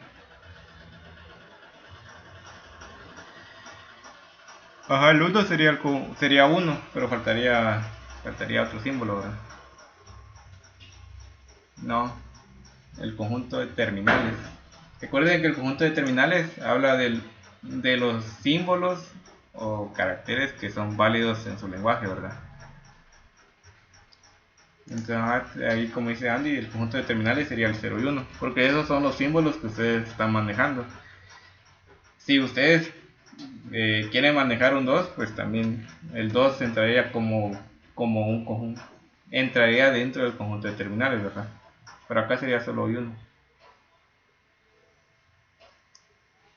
Ajá, el 1 sería 1, pero faltaría otro símbolo, ¿verdad? No, el conjunto de terminales. Recuerden que el conjunto de terminales habla de los símbolos o caracteres que son válidos en su lenguaje, ¿verdad? Entonces, ahí como dice Andy, el conjunto de terminales sería el 0 y 1, porque esos son los símbolos que ustedes están manejando. Si ustedes quieren manejar un 2, pues también el 2 entraría como un conjunto, entraría dentro del conjunto de terminales, ¿verdad? Pero acá sería solo 1.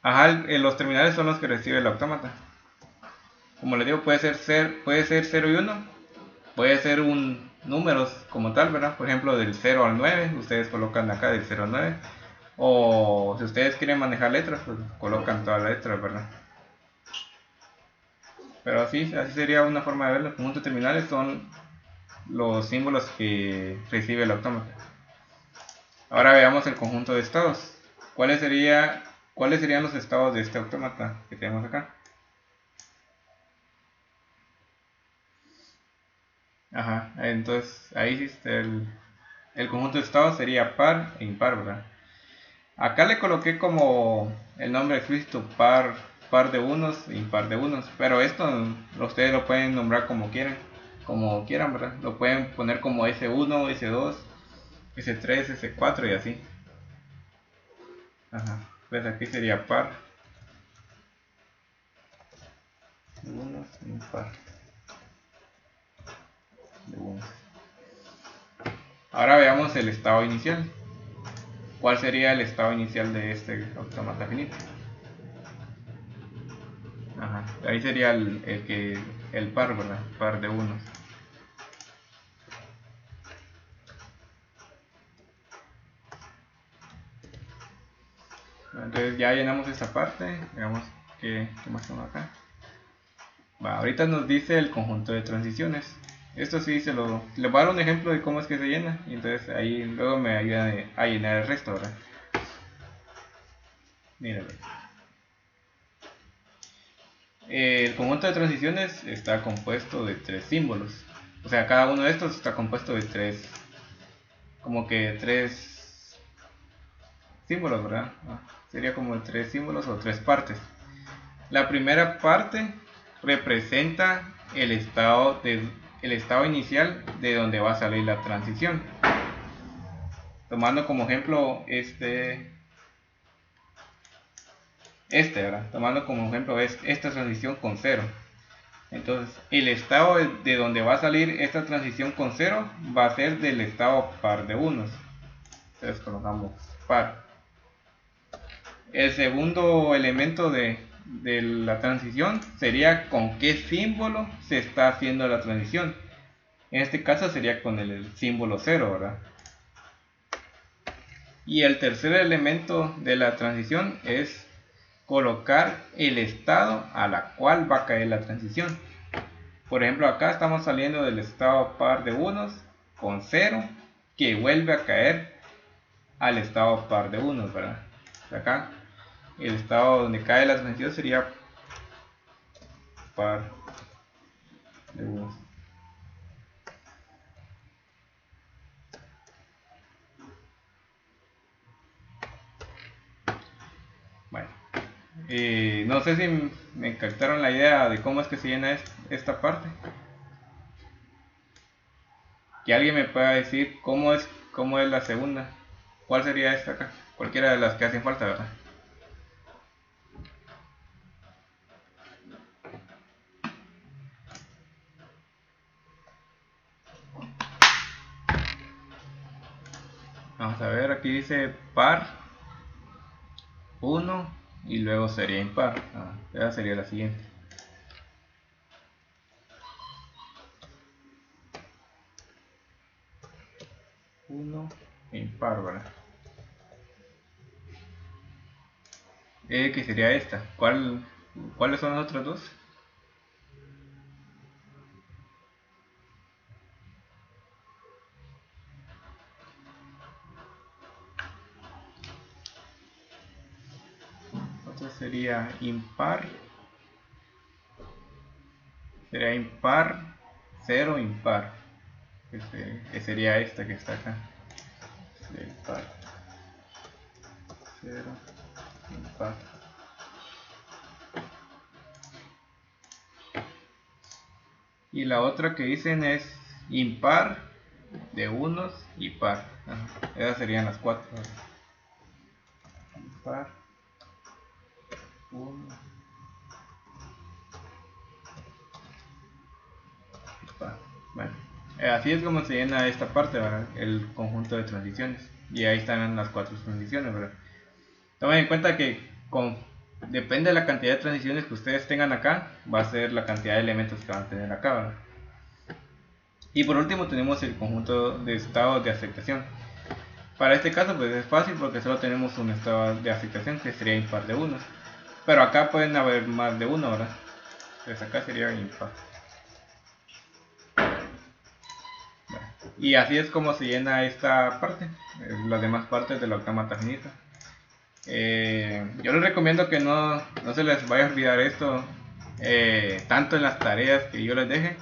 Ajá, los terminales son los que recibe el autómata. Como les digo, puede ser 0 y 1, puede ser un números como tal, ¿verdad? Por ejemplo, del 0 al 9, ustedes colocan acá del 0 al 9. O si ustedes quieren manejar letras, pues colocan todas las letras, ¿verdad? Pero así sería una forma de verlo. Los conjuntos terminales son los símbolos que recibe el autómata. Ahora veamos el conjunto de estados. ¿Cuáles serían los estados de este autómata que tenemos acá? Ajá, entonces ahí el conjunto de estados sería par e impar, ¿verdad? Acá le coloqué como el nombre explícito par de unos e impar de unos, pero esto ustedes lo pueden nombrar como quieran, ¿verdad? Lo pueden poner como S1, S2, S3, S4 y así. Ajá, pues aquí sería par de unos e impar de unos. Ahora veamos el estado inicial. ¿Cuál sería el estado inicial de este autómata finito? Ajá, ahí sería el par, ¿verdad? Par de unos. Entonces ya llenamos esta parte. Veamos qué más tengo acá. Ahorita nos dice el conjunto de transiciones. Esto sí le voy a dar un ejemplo de cómo es que se llena. Y entonces ahí luego me ayuda a llenar el resto, ¿verdad? Míralo. El conjunto de transiciones está compuesto de 3 símbolos. O sea, cada uno de estos está compuesto de 3, como que 3 símbolos, ¿verdad? Sería como 3 símbolos o 3 partes. La primera parte representa el estado inicial de donde va a salir la transición. Tomando como ejemplo ¿verdad? Tomando como ejemplo esta transición con 0. Entonces, el estado de donde va a salir esta transición con 0 va a ser del estado par de unos. Entonces colocamos par. El segundo elemento de la transición sería con qué símbolo se está haciendo la transición. En este caso sería con el símbolo 0, ¿verdad? Y el tercer elemento de la transición es colocar el estado a la cual va a caer la transición. Por ejemplo, acá estamos saliendo del estado par de unos con 0, que vuelve a caer al estado par de unos, ¿verdad? Acá el estado donde cae la transición sería par de unos. Bueno, no sé si me captaron la idea de cómo es que se llena esta parte. Que alguien me pueda decir cómo es la segunda. ¿Cuál sería esta acá? Cualquiera de las que hacen falta, ¿verdad? Vamos a ver, aquí dice par 1 y luego sería impar. Esa sería la siguiente. Uno impar, ¿verdad? Que sería esta. ¿Cuáles son las otras dos? Otra sería impar. Sería impar, 0, impar. Que sería esta que está acá. Sería impar, 0, impar. Y la otra que dicen es impar, de unos y par. Esas serían las 4. Par, 1, par. Bueno, así es como se llena esta parte, ¿verdad? El conjunto de transiciones. Y ahí están las 4 transiciones, ¿verdad? Tomen en cuenta que depende de la cantidad de transiciones que ustedes tengan acá, va a ser la cantidad de elementos que van a tener acá, ¿verdad? Y por último tenemos el conjunto de estados de aceptación. Para este caso pues es fácil porque solo tenemos un estado de aceptación que sería impar de 1. Pero acá pueden haber más de uno, ¿verdad? Entonces acá sería impar. Y así es como se llena esta parte, las demás partes del autómata finito. Yo les recomiendo que no se les vaya a olvidar esto, tanto en las tareas que yo les deje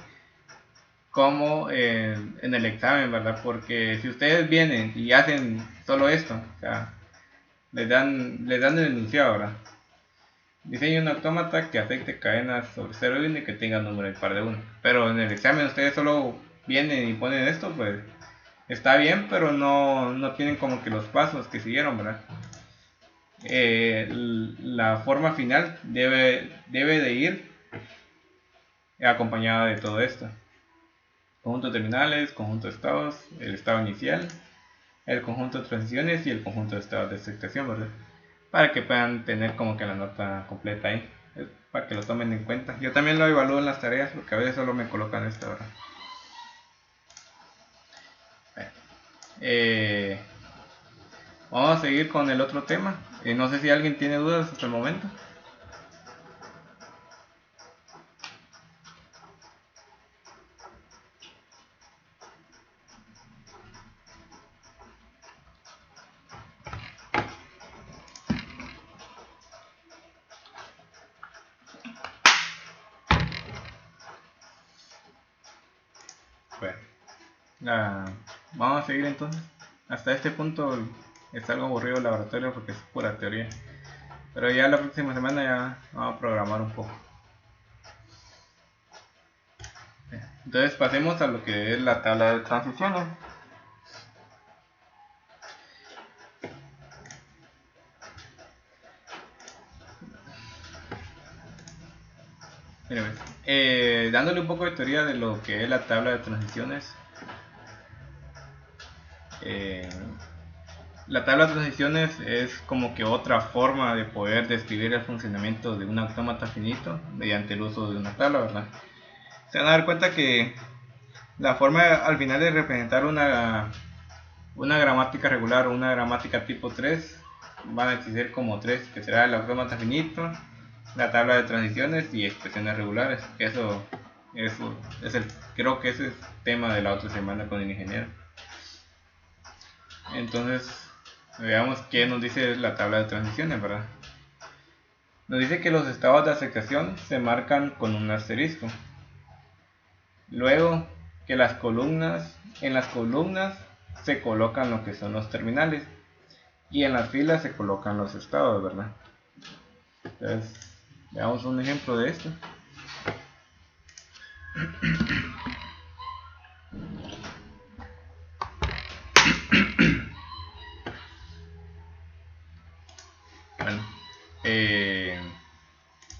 como en el examen, ¿verdad? Porque si ustedes vienen y hacen solo esto, o sea, les dan el enunciado, ¿verdad? Diseñe un autómata que afecte cadenas sobre 0 y 1 y que tenga número impar de 1. Pero en el examen ustedes solo vienen y ponen esto, pues está bien, pero no tienen como que los pasos que siguieron, ¿verdad? La forma final debe de ir acompañada de todo esto. Conjunto de terminales, conjunto de estados, el estado inicial, el conjunto de transiciones y el conjunto de estados de aceptación, ¿verdad? Para que puedan tener como que la nota completa ahí, para que lo tomen en cuenta. Yo también lo evalúo en las tareas porque a veces solo me colocan esta, ¿verdad? Eh, Vamos a seguir con el otro tema. No sé si alguien tiene dudas hasta el momento. Bueno, vamos a seguir entonces. Hasta este punto está algo aburrido el laboratorio porque es pura teoría. Pero ya la próxima semana ya vamos a programar un poco. Entonces pasemos a lo que es la tabla de transiciones. Dándole un poco de teoría de lo que es la tabla de transiciones. La tabla de transiciones es como que otra forma de poder describir el funcionamiento de un autómata finito mediante el uso de una tabla, ¿verdad? Se van a dar cuenta que la forma al final de representar una gramática regular o una gramática tipo 3 van a existir como 3, que será el autómata finito, la tabla de transiciones y expresiones regulares. Eso es creo que ese es el tema de la otra semana con el ingeniero. Entonces veamos qué nos dice la tabla de transiciones, ¿verdad? Nos dice que los estados de aceptación se marcan con un asterisco. Luego que en las columnas se colocan lo que son los terminales y en las filas se colocan los estados, ¿verdad? Entonces veamos un ejemplo de esto. Bueno,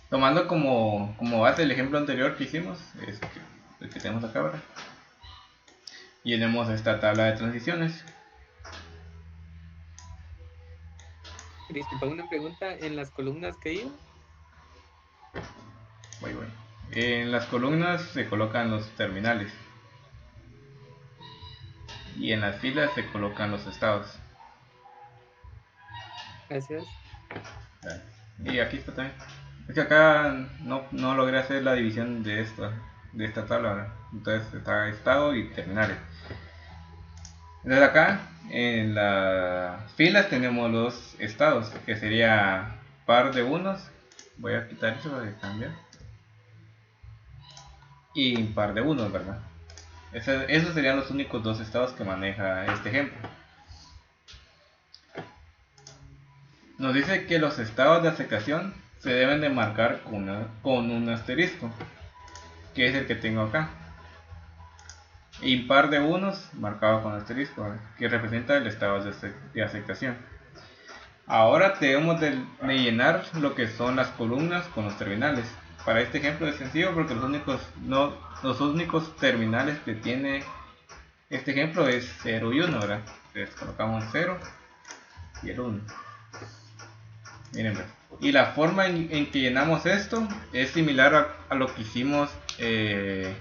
tomando como base el ejemplo anterior que hicimos, el que tenemos acá, ¿verdad? Llenemos esta tabla de transiciones. Disculpa, una pregunta. ¿En las columnas que iba? Voy. En las columnas se colocan los terminales y en las filas se colocan los estados. Gracias. Y aquí está también. Es que acá no logré hacer la división de esta tabla, ¿verdad? Entonces está estado y terminales. Entonces acá en las filas tenemos los estados, que sería par de unos. Voy a quitar eso para cambiar. Y par de unos, ¿verdad? Esos serían los únicos dos estados que maneja este ejemplo. Nos dice que los estados de aceptación se deben de marcar con un asterisco, que es el que tengo acá. impar de unos marcado con asterisco, ¿verdad? Que representa el estado de aceptación. Ahora debemos de llenar lo que son las columnas con los terminales. Para este ejemplo es sencillo porque los únicos terminales que tiene este ejemplo es 0 y 1, ¿verdad? Entonces colocamos 0 y el 1. Miren, pues. Y la forma en que llenamos esto es similar a lo que hicimos en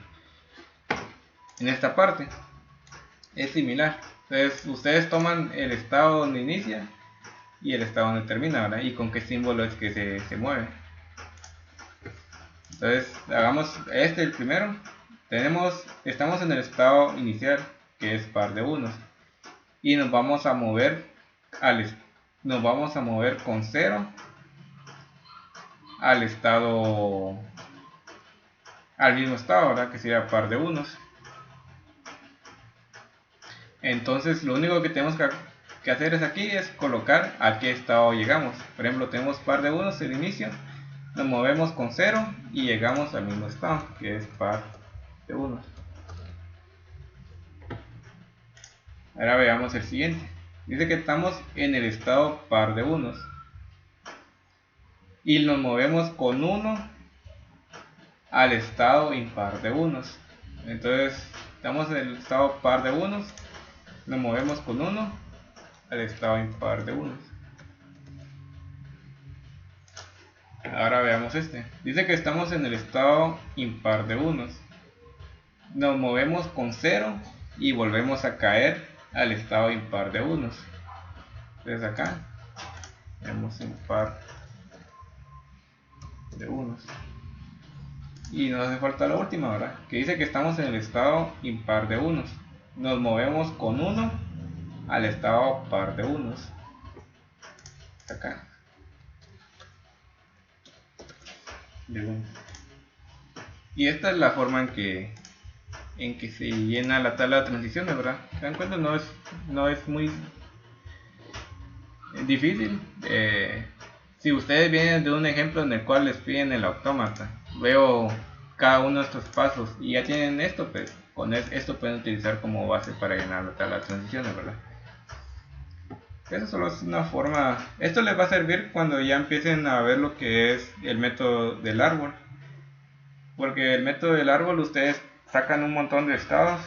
esta parte. Es similar. Entonces ustedes toman el estado donde inicia y el estado donde termina, ¿verdad? Y con qué símbolo es que se mueve. Entonces hagamos el primero. Estamos en el estado inicial, que es par de unos, y nos vamos a mover con 0 al mismo estado, ¿verdad? Que sería par de unos. Entonces lo único que tenemos que hacer aquí es colocar a qué estado llegamos. Por ejemplo, tenemos par de unos el inicio, nos movemos con 0 y llegamos al mismo estado, que es par de unos. Ahora veamos el siguiente. Dice que estamos en el estado par de unos y nos movemos con 1 al estado impar de unos. Entonces estamos en el estado par de unos, nos movemos con 1 al estado impar de unos. Ahora veamos este. Dice que estamos en el estado impar de unos, nos movemos con 0 y volvemos a caer al estado impar de unos. Entonces acá vemos impar de unos y nos hace falta la última, ¿verdad? Que dice que estamos en el estado impar de unos, nos movemos con 1 al estado par de unos. Acá de uno. Y esta es la forma en que se llena la tabla de transiciones, ¿verdad? ¿Se dan cuenta? No es muy difícil. Si ustedes vienen de un ejemplo en el cual les piden el autómata, veo cada uno de estos pasos y ya tienen esto, pues con esto pueden utilizar como base para llenar la tabla de transiciones, ¿verdad? Eso solo es una forma. Esto les va a servir cuando ya empiecen a ver lo que es el método del árbol, porque el método del árbol ustedes sacan un montón de estados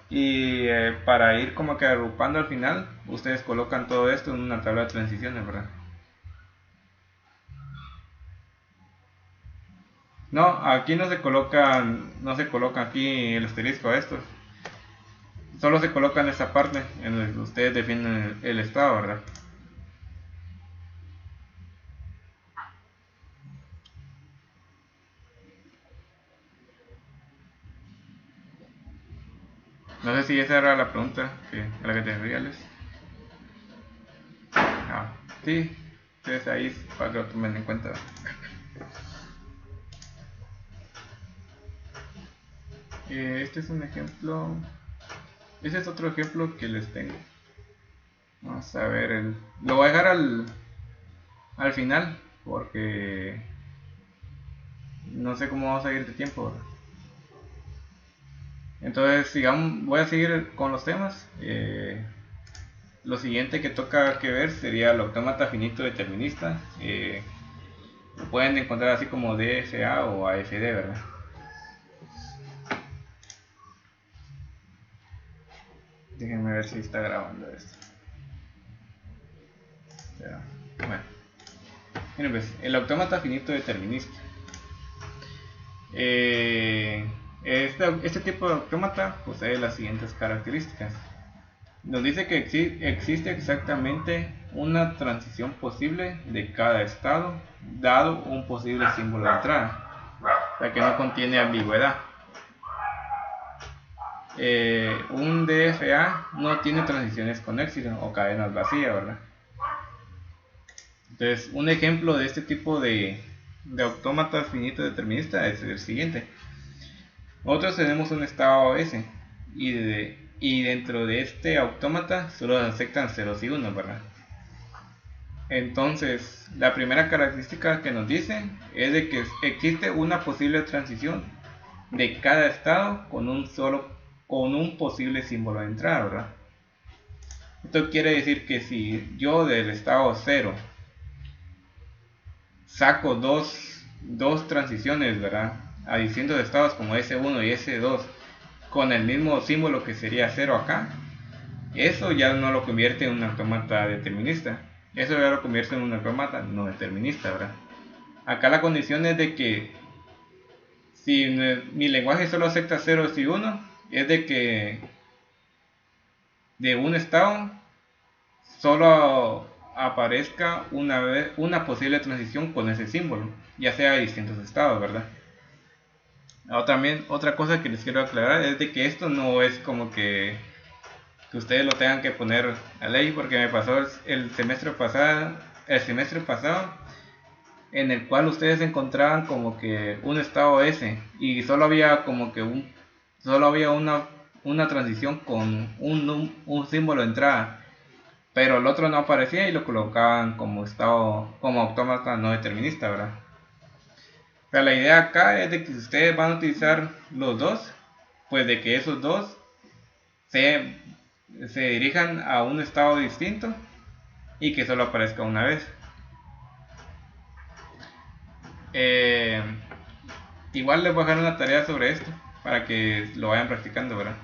y para ir como que agrupando al final ustedes colocan todo esto en una tabla de transiciones, ¿verdad? No, aquí no se coloca aquí el asterisco a estos, solo se coloca en esta parte en la que ustedes definen el estado, ¿verdad? No sé si esa era la pregunta a la que te referías. Sí, entonces ahí para que lo tomen en cuenta. Este es un ejemplo. Ese es otro ejemplo que les tengo. Vamos a ver, lo voy a dejar al final porque no sé cómo vamos a ir de tiempo, ¿verdad? Entonces sigamos, voy a seguir con los temas. Lo siguiente que toca que ver sería el autómata finito determinista. Lo pueden encontrar así como DFA o AFD, ¿verdad? Déjenme ver si está grabando esto. Bueno, miren pues, el autómata finito determinista. Este tipo de autómata posee las siguientes características. Nos dice que existe exactamente una transición posible de cada estado, dado un posible símbolo de entrada, o sea que no contiene ambigüedad. Un DFA no tiene transiciones con éxito o cadenas vacías, ¿verdad? Entonces, un ejemplo de este tipo de autómata finito determinista es el siguiente. Nosotros tenemos un estado S y dentro de este autómata solo se aceptan ceros y unos, ¿verdad? Entonces, la primera característica que nos dice es de que existe una posible transición de cada estado con un solo con un posible símbolo de entrada, ¿verdad? Esto quiere decir que si yo del estado 0 saco dos transiciones, ¿verdad? A distintos estados como S1 y S2 con el mismo símbolo que sería 0 acá, eso ya no lo convierte en un autómata determinista. Eso ya lo convierte en un autómata no determinista, ¿verdad? Acá la condición es de que si mi lenguaje solo acepta 0 y 1, es de que de un estado solo aparezca una posible transición con ese símbolo, ya sea de distintos estados, ¿verdad? Ahora también otra cosa que les quiero aclarar es de que esto no es como que ustedes lo tengan que poner a ley, porque me pasó el semestre pasado en el cual ustedes encontraban como que un estado S y solo había como que una transición con un símbolo de entrada, pero el otro no aparecía y lo colocaban como autómata no determinista, ¿verdad? Pero la idea acá es de que si ustedes van a utilizar los dos, pues de que esos dos se dirijan a un estado distinto y que solo aparezca una vez. Igual les voy a dejar una tarea sobre esto para que lo vayan practicando, ¿verdad?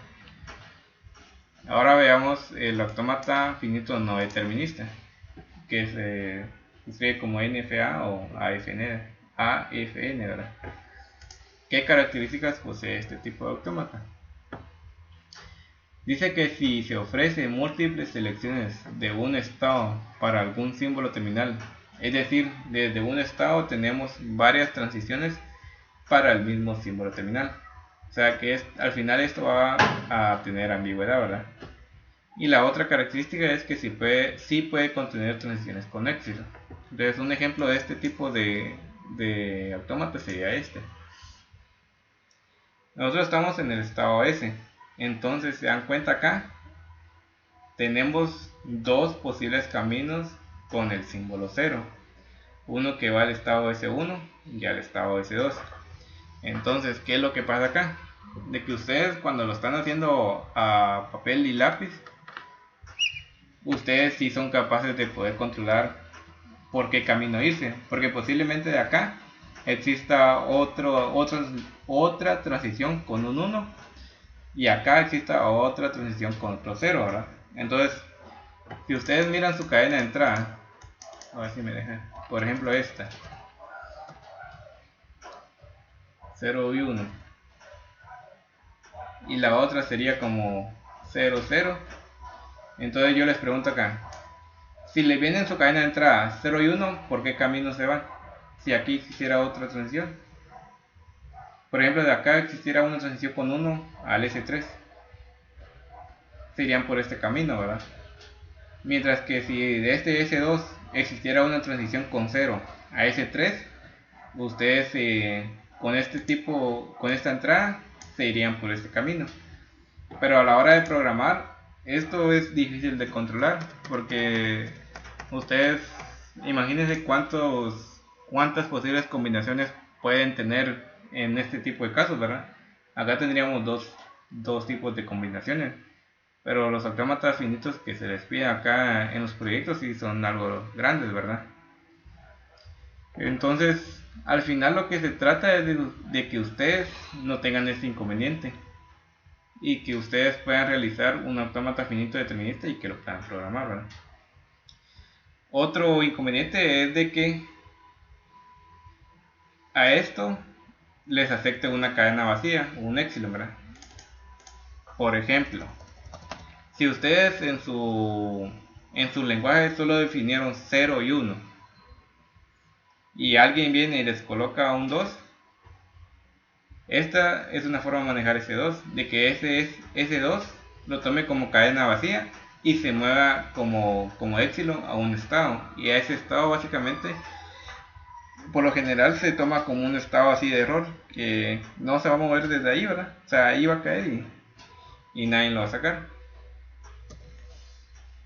Ahora veamos el autómata finito no determinista, que se escribe como NFA o AFN, ¿verdad? ¿Qué características posee este tipo de autómata? Dice que si se ofrece múltiples selecciones de un estado para algún símbolo terminal, es decir, desde un estado tenemos varias transiciones para el mismo símbolo terminal. O sea que al final esto va a tener ambigüedad, ¿verdad? Y la otra característica es que sí puede contener transiciones con éxito. Entonces un ejemplo de este tipo de autómata sería este. Nosotros estamos en el estado S. Entonces se dan cuenta acá, tenemos dos posibles caminos con el símbolo 0. Uno que va al estado S1 y al estado S2. Entonces, ¿qué es lo que pasa acá? De que ustedes cuando lo están haciendo a papel y lápiz, ustedes sí son capaces de poder controlar por qué camino irse. Porque posiblemente de acá exista otra transición con un 1 y acá exista otra transición con otro 0, ¿verdad? Entonces, si ustedes miran su cadena de entrada, a ver si me deja, por ejemplo esta, 0 y 1, y la otra sería como 0, 0, entonces yo les pregunto acá, si le viene en su cadena de entrada 0 y 1, ¿por qué camino se van? Si aquí existiera otra transición. Por ejemplo, de acá existiera una transición con 1 al S3. Se irían por este camino, ¿verdad? Mientras que si de este S2 existiera una transición con 0 a S3, ustedes con esta entrada se irían por este camino. Pero a la hora de programar, esto es difícil de controlar, porque ustedes imagínense cuántas posibles combinaciones pueden tener en este tipo de casos, ¿verdad? Acá tendríamos dos tipos de combinaciones, pero los autómatas finitos que se les pide acá en los proyectos sí son algo grandes, ¿verdad? Entonces, al final lo que se trata es de que ustedes no tengan este inconveniente y que ustedes puedan realizar un autómata finito determinista y que lo puedan programar, ¿verdad? Otro inconveniente es de que a esto les afecte una cadena vacía, un epsilon, ¿verdad? Por ejemplo, si ustedes en su lenguaje solo definieron 0 y 1 y alguien viene y les coloca un 2, esta es una forma de manejar ese 2, de que ese 2 lo tome como cadena vacía y se mueva como epsilon a un estado, y a ese estado básicamente por lo general se toma como un estado así de error, que no se va a mover desde ahí, ¿verdad? O sea, ahí va a caer y nadie lo va a sacar.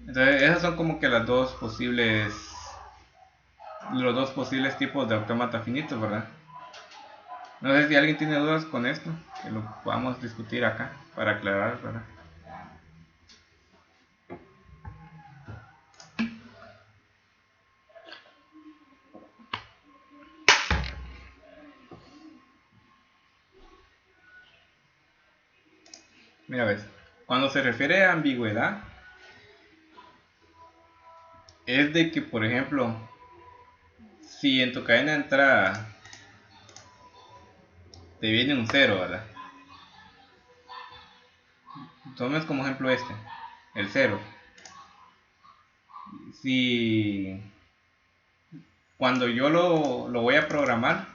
Entonces esos son como que los dos posibles tipos de autómata finitos, ¿verdad? No sé si alguien tiene dudas con esto, que lo podamos discutir acá para aclarar, ¿verdad? Mira, ves, cuando se refiere a ambigüedad, es de que, por ejemplo, si en tu cadena de entrada te viene un cero, ¿verdad? Tomes como ejemplo este, el cero. Si cuando yo lo voy a programar,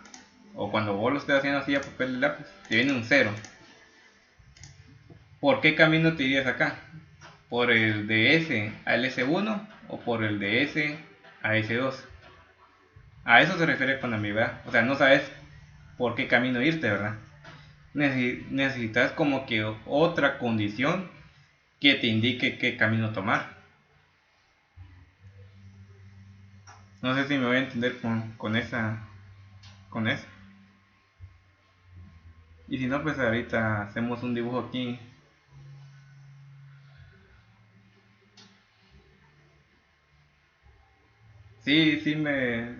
o cuando vos lo estés haciendo así a papel y lápiz, te viene un cero. ¿Por qué camino te irías acá? ¿Por el de S al S1 o por el de S a S2? A eso se refiere con ambigüedad. O sea, no sabes por qué camino irte, ¿verdad? Necesitas como que otra condición que te indique qué camino tomar. No sé si me voy a entender con eso. Y si no, pues ahorita hacemos un dibujo aquí. Sí, me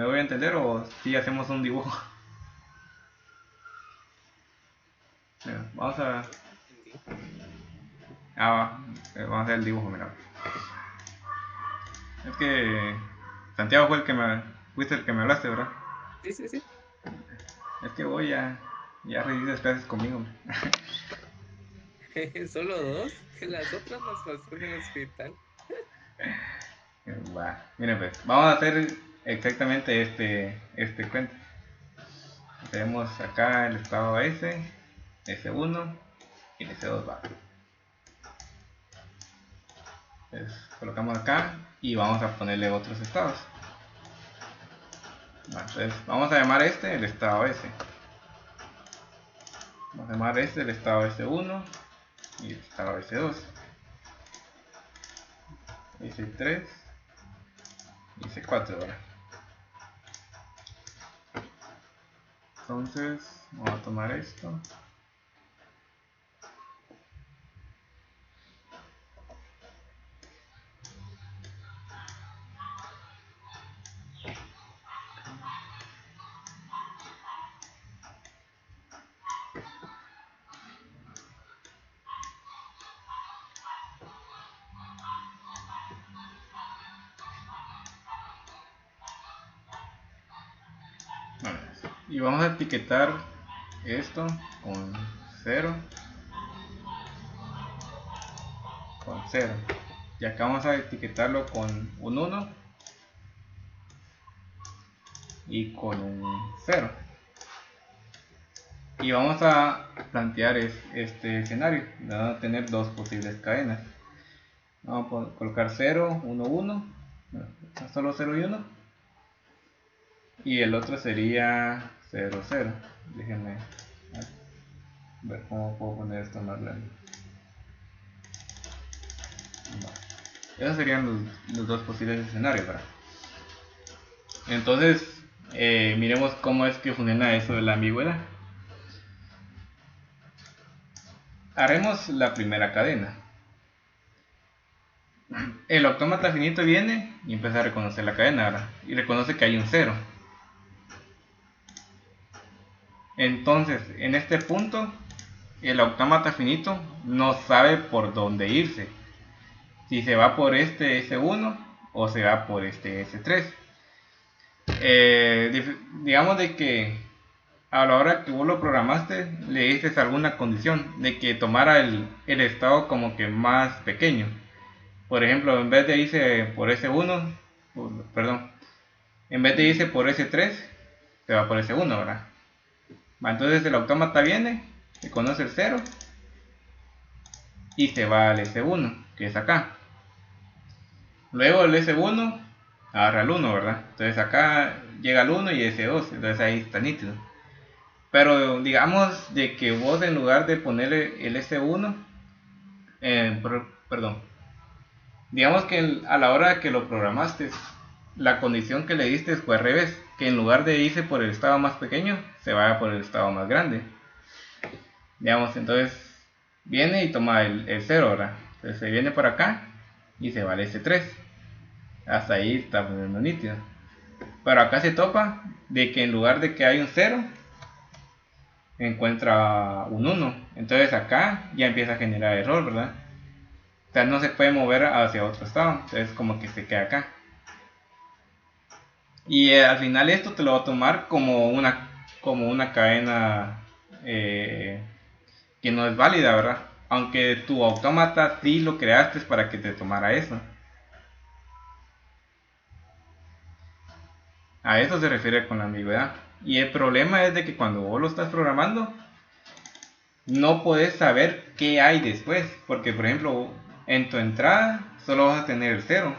voy a entender o si hacemos un dibujo. Mira, vamos a hacer el dibujo, mira. Es que Santiago fuiste el que me hablaste, ¿verdad? Sí. Es que voy ya recibiste clases conmigo. Solo dos, las otras las pasó en el hospital. Va, miren pues, vamos a hacer exactamente este cuento. Tenemos acá el estado S, S1 y el S2 va. Entonces, colocamos acá y vamos a ponerle otros estados. Va, entonces vamos a llamar este el estado S. Vamos a llamar este el estado S1 y el estado S2. S3 y S4, ¿verdad? Entonces, vamos a tomar esto. Bueno, y vamos a etiquetar esto con 0, con 0. Y acá vamos a etiquetarlo con un 1 y con un 0. Y vamos a plantear este escenario. Vamos a tener dos posibles cadenas. Vamos a colocar 0, 1, 1. Solo 0 y 1. Y el otro sería 0, 0. Déjenme ver cómo puedo poner esto más grande. Esos serían los dos posibles escenarios, ¿verdad? Entonces, miremos cómo es que funciona eso de la ambigüedad. Haremos la primera cadena. El autómata finito viene y empieza a reconocer la cadena, ¿verdad? Y reconoce que hay un 0. Entonces, en este punto, el autómata finito no sabe por dónde irse. Si se va por este S1 o se va por este S3. Digamos de que a la hora que vos lo programaste, le diste alguna condición de que tomara el estado como que más pequeño. Por ejemplo, en vez de irse por S1, perdón, en vez de irse por S3, se va por S1, ¿verdad? Entonces el autómata viene, reconoce el 0 y se va al S1, que es acá. Luego el S1 agarra el 1, ¿verdad? Entonces acá llega el 1 y S2, entonces ahí está nítido. Pero digamos de que vos en lugar de ponerle el S1, perdón, digamos que a la hora que lo programaste, la condición que le diste fue al revés, que en lugar de irse por el estado más pequeño, se vaya por el estado más grande. Digamos, entonces viene y toma el 0, ¿verdad? Entonces se viene por acá y se va al S3. Hasta ahí está poniendo nítido. Pero acá se topa de que en lugar de que hay un 0, encuentra un 1. Entonces acá ya empieza a generar error, ¿verdad? O sea, no se puede mover hacia otro estado. Entonces como que se queda acá. Y al final esto te lo va a tomar como una cadena que no es válida, ¿verdad? Aunque tu autómata sí lo creaste para que te tomara eso. A eso se refiere con la ambigüedad. Y el problema es de que cuando vos lo estás programando, no puedes saber qué hay después. Porque, por ejemplo, en tu entrada solo vas a tener el 0.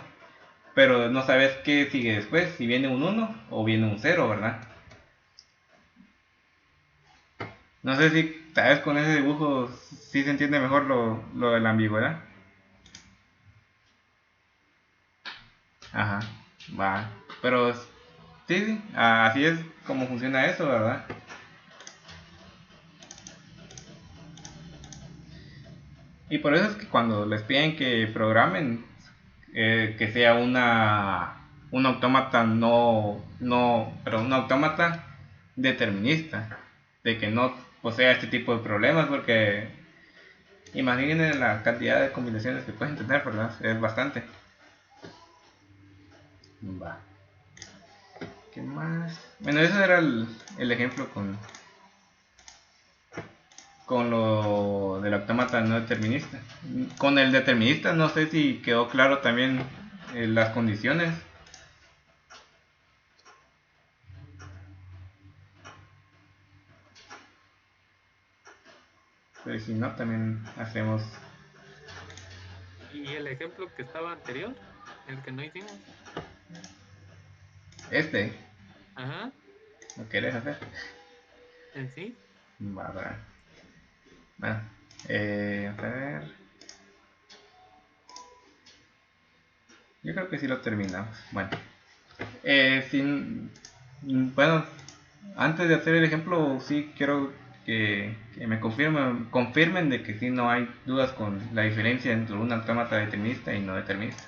Pero no sabes qué sigue después, si viene un 1 o viene un 0, ¿verdad? No sé si tal vez con ese dibujo sí se entiende mejor lo de la ambigüedad. Ajá, va. Pero sí, así es como funciona eso, ¿verdad? Y por eso es que cuando les piden que programen, que sea un autómata pero un autómata determinista, de que no posea este tipo de problemas, porque imaginen la cantidad de combinaciones que pueden tener, ¿verdad? Es bastante. Va. ¿Qué más? Bueno, ese era el ejemplo con lo del autómata no determinista. Con el determinista no sé si quedó claro también las condiciones. Pero si no, también hacemos Y el ejemplo que estaba anterior, el que no hicimos. este. Ajá, ¿Lo querés hacer? en sí. Va, va. Bueno, a ver. Yo creo que sí lo terminamos. Bueno, bueno, antes de hacer el ejemplo, sí quiero que me confirmen de que sí no hay dudas con la diferencia entre un autómata determinista y no determinista.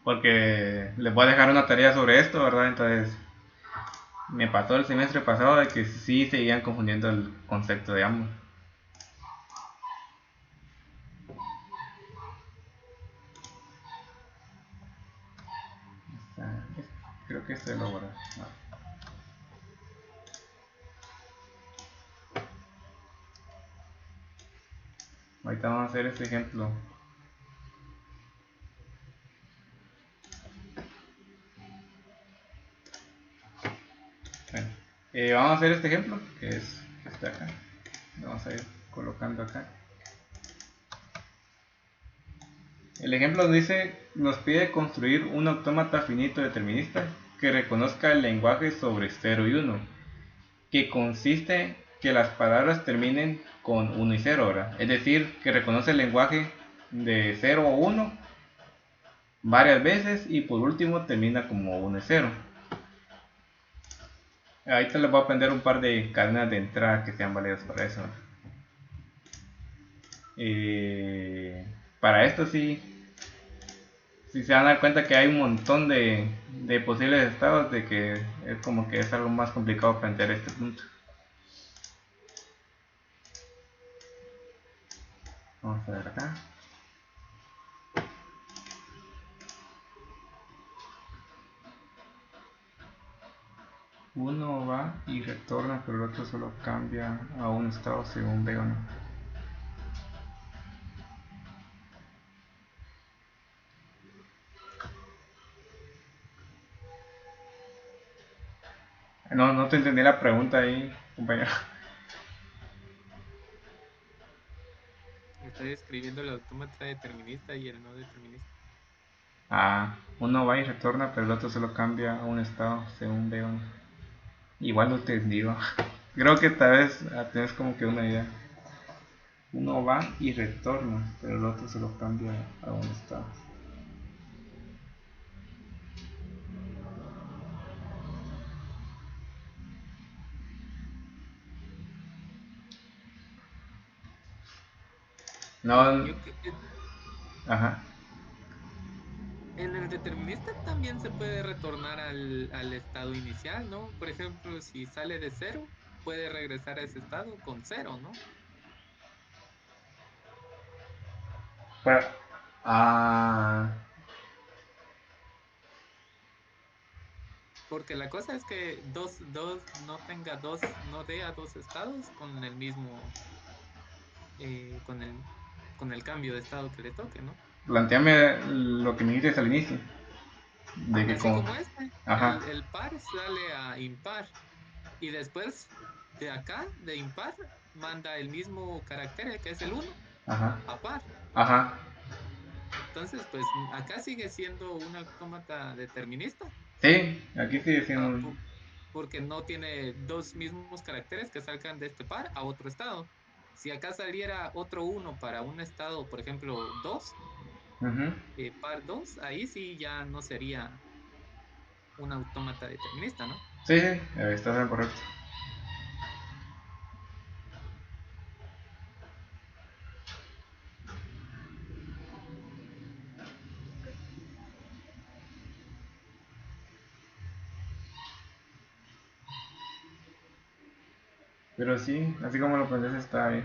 Porque les voy a dejar una tarea sobre esto, ¿verdad? Entonces, me pasó el semestre pasado de que sí seguían confundiendo el concepto de ambos. Creo que esto lo borré. Ahorita vamos a hacer este ejemplo. Bueno, vamos a hacer este ejemplo que está acá. Lo vamos a ir colocando acá. El ejemplo nos pide construir un autómata finito determinista que reconozca el lenguaje sobre 0 y 1, que consiste que las palabras terminen con 1 y 0, ¿verdad? Es decir, que reconoce el lenguaje de 0 o 1 varias veces y por último termina como 1 y 0. Ahorita les voy a aprender un par de cadenas de entrada que sean válidas para eso. Para esto sí, si se van a dar cuenta que hay un montón de posibles estados, de que es como que es algo más complicado plantear este punto. Vamos a ver acá. Uno va y retorna, pero el otro solo cambia a un estado según veo, ¿no? No te entendí la pregunta ahí, compañero. Estoy escribiendo el autómata determinista y el no determinista. Uno va y retorna, pero el otro solo cambia a un estado según veo, ¿no? Igual no te digo. Creo que tal vez tienes como que una idea. Uno va y retorna, pero el otro solo cambia a un estado. No, Yo ajá. en el determinista también se puede retornar al estado inicial, ¿no? Por ejemplo, si sale de cero, puede regresar a ese estado con cero, ¿no? Pero, ah, Porque la cosa es que no tenga no dé a dos estados con el mismo, eh, con el, con el cambio de estado que le toque, ¿no? planteame lo que me dijiste al inicio. De que Así con. como este, Ajá, el par sale a impar y después de acá, de impar, manda el mismo carácter que es el uno ajá, a par. ajá. Entonces, pues acá sigue siendo un autómata determinista, Sí, aquí sigue siendo ah, un. porque no tiene dos mismos caracteres que salgan de este par a otro estado. Si acá saliera otro uno para un estado, por ejemplo, 2 Ujú. par 2 ahí sí ya no sería un autómata determinista, ¿no? Sí, sí, estás en lo correcto. Pero sí, así como lo planteas está bien.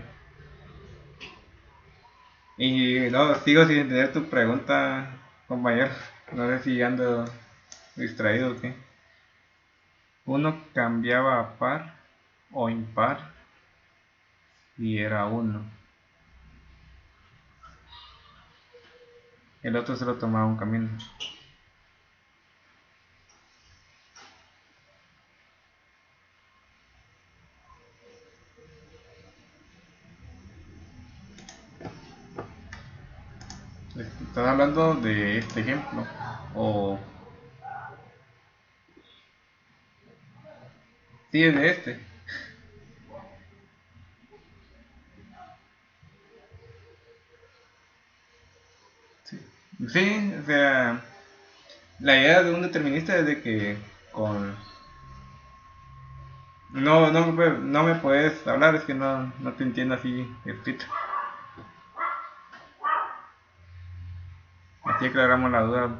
Y no, sigo sin entender tu pregunta, compañero. No sé si ando distraído o qué. Uno cambiaba a par o impar y era uno. El otro solo tomaba un camino. ¿Estás hablando de este ejemplo? O sí, es de este. Sí, o sea, la idea de un determinista es de que con. No, no me puedes hablar, es que no te entiendo así escrito. Así aclaramos la duda.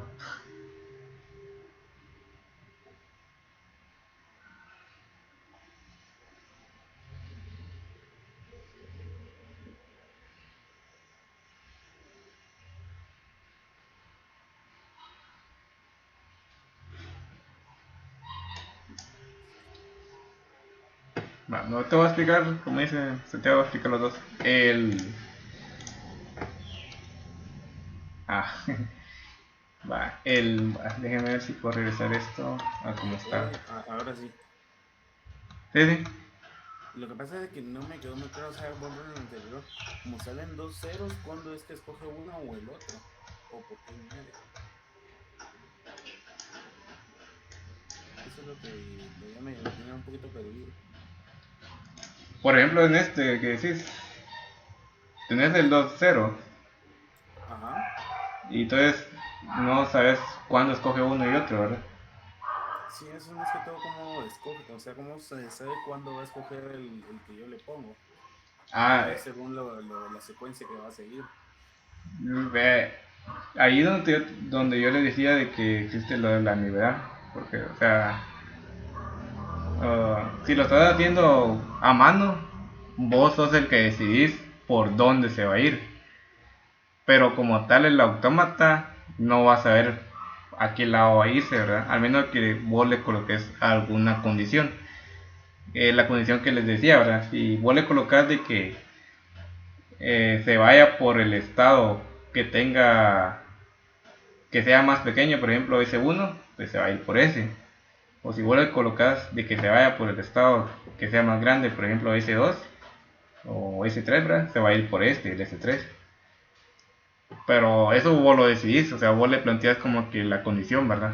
No te voy a explicar, como dice, se te va a explicar los dos. Ah, déjeme ver si puedo regresar esto a como está. Ahora sí. Sí, sí. Lo que pasa es que no me quedó muy claro, o sea, por ejemplo, en el anterior, como salen dos ceros, ¿cuándo es que escoge uno o el otro? ¿O por qué en medio? Eso es lo que todavía me tenía un poquito perdido. Por ejemplo, en este que decís, tenés el 2-0 Ajá. y entonces no sabes cuándo escoge uno y otro, ¿verdad? Sí, eso es más que todo cómo escoge, o sea, cómo se sabe cuándo va a escoger el que yo le pongo. Ah, O es según la secuencia que va a seguir. ve, ahí donde yo le decía de que existe lo de la ambigüedad, porque, o sea, si lo estás haciendo a mano, vos sos el que decidís por dónde se va a ir. Pero como tal el autómata no va a saber a qué lado va a irse, ¿verdad? Al menos que vos le coloques alguna condición. La condición que les decía, ¿verdad? Si vos le colocas de que se vaya por el estado que tenga, que sea más pequeño, por ejemplo S1, pues se va a ir por ese. O si vos le colocas de que se vaya por el estado que sea más grande, por ejemplo S2 o S3, ¿verdad? Se va a ir por este, el S3. Pero eso vos lo decidís, o sea, vos le planteas como que la condición, ¿verdad?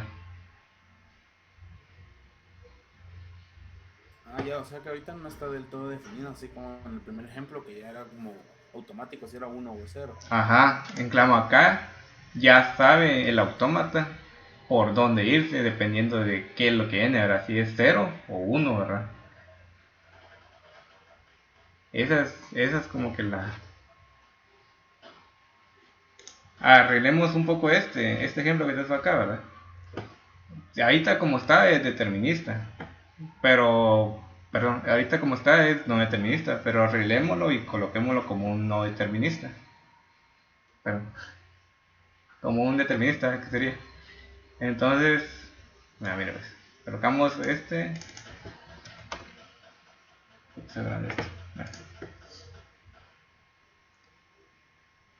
Ah, ya, o sea que ahorita no está del todo definido, así como en el primer ejemplo, que ya era como automático, si era uno o cero. Ajá, en clamo acá ya sabe el autómata por dónde irse dependiendo de qué es lo que viene, ¿verdad? Si es 0 o 1, ¿verdad? Esa es como que arreglemos un poco este ejemplo que te fue acá, ¿verdad? Ahorita como está es determinista, pero, perdón, ahorita como está es no determinista, pero arreglémoslo y coloquémoslo como un no determinista, perdón, como un determinista, ¿qué sería? Entonces, mira, pues, colocamos este,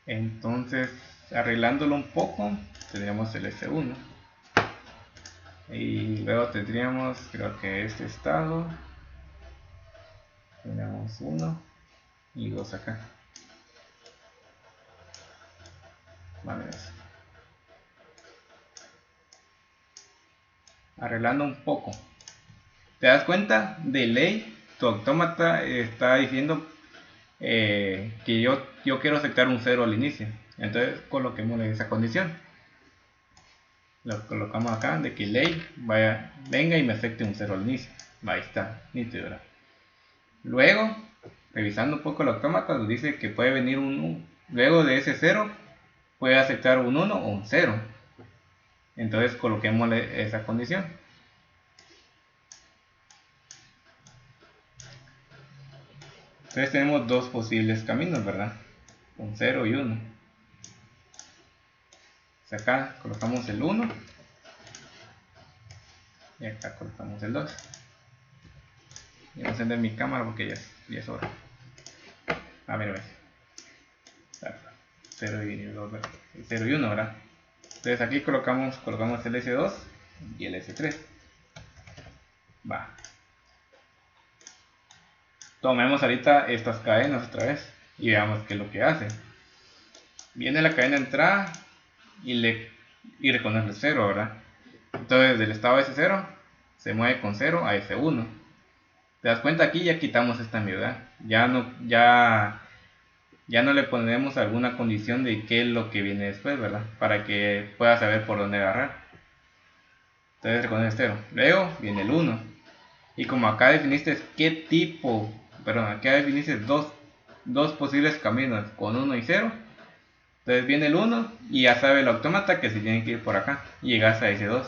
entonces, arreglándolo un poco, tendríamos el S1. Y luego tendríamos, creo que este estado, tenemos 1 y 2 acá. Vale, eso. Arreglando un poco. ¿Te das cuenta? De ley, tu autómata está diciendo que yo quiero aceptar un 0 al inicio. Entonces coloquémosle esa condición. Lo colocamos acá de que ley venga y me acepte un 0 al inicio. Ahí está, nítido. Luego, revisando un poco el autómata, nos dice que puede venir luego de ese 0, puede aceptar un 1 o un 0. Entonces coloquémosle esa condición. Entonces tenemos dos posibles caminos, ¿verdad? Un 0 y 1. Entonces acá colocamos el 1 y acá colocamos el 2. Y voy a encender mi cámara porque ya es hora. Mira, 0 y 2, 0 y 1, ¿verdad? Entonces aquí colocamos el S2 y el S3. Va. Tomemos ahorita estas cadenas otra vez y veamos qué es lo que hace. Viene la cadena de entrada y reconoce el 0, ¿verdad? Entonces del estado S0 se mueve con 0 a S1. ¿Te das cuenta? Aquí ya quitamos esta ambigüedad. Ya no le ponemos alguna condición de qué es lo que viene después, ¿verdad? Para que pueda saber por dónde agarrar. Entonces reconoce 0. Luego viene el 1. Y como acá definiste acá definiste dos posibles caminos con 1 y 0. Entonces viene el 1 y ya sabe el autómata que se tiene que ir por acá y llegas a ese 2.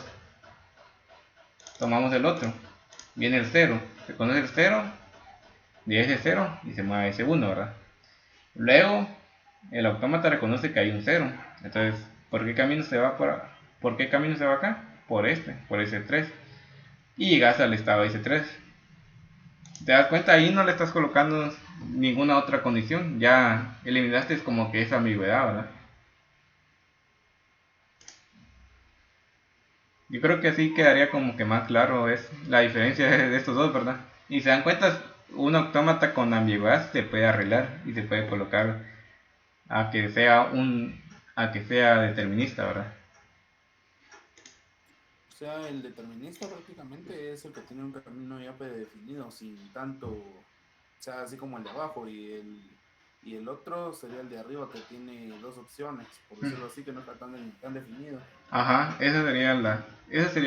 Tomamos el otro. Viene el 0. Reconoce el 0 de ese 0 y se mueve a ese 1, ¿verdad? Luego el autómata reconoce que hay un 0. Entonces, ¿por qué camino se va acá? Por ese 3. Y llegas al estado de ese 3. ¿Te das cuenta? Ahí no le estás colocando ninguna otra condición. Ya eliminaste como que esa ambigüedad, ¿verdad? Yo creo que así quedaría como que más claro es la diferencia de estos dos, ¿verdad? Y se dan cuenta, un autómata con ambigüedad se puede arreglar y se puede colocar a que sea determinista, ¿verdad? O sea, el determinista prácticamente es el que tiene un camino ya predefinido, sin tanto, o sea, así como el de abajo, y el otro sería el de arriba que tiene dos opciones, por decirlo así, que no está tan definido. Ajá, esa sería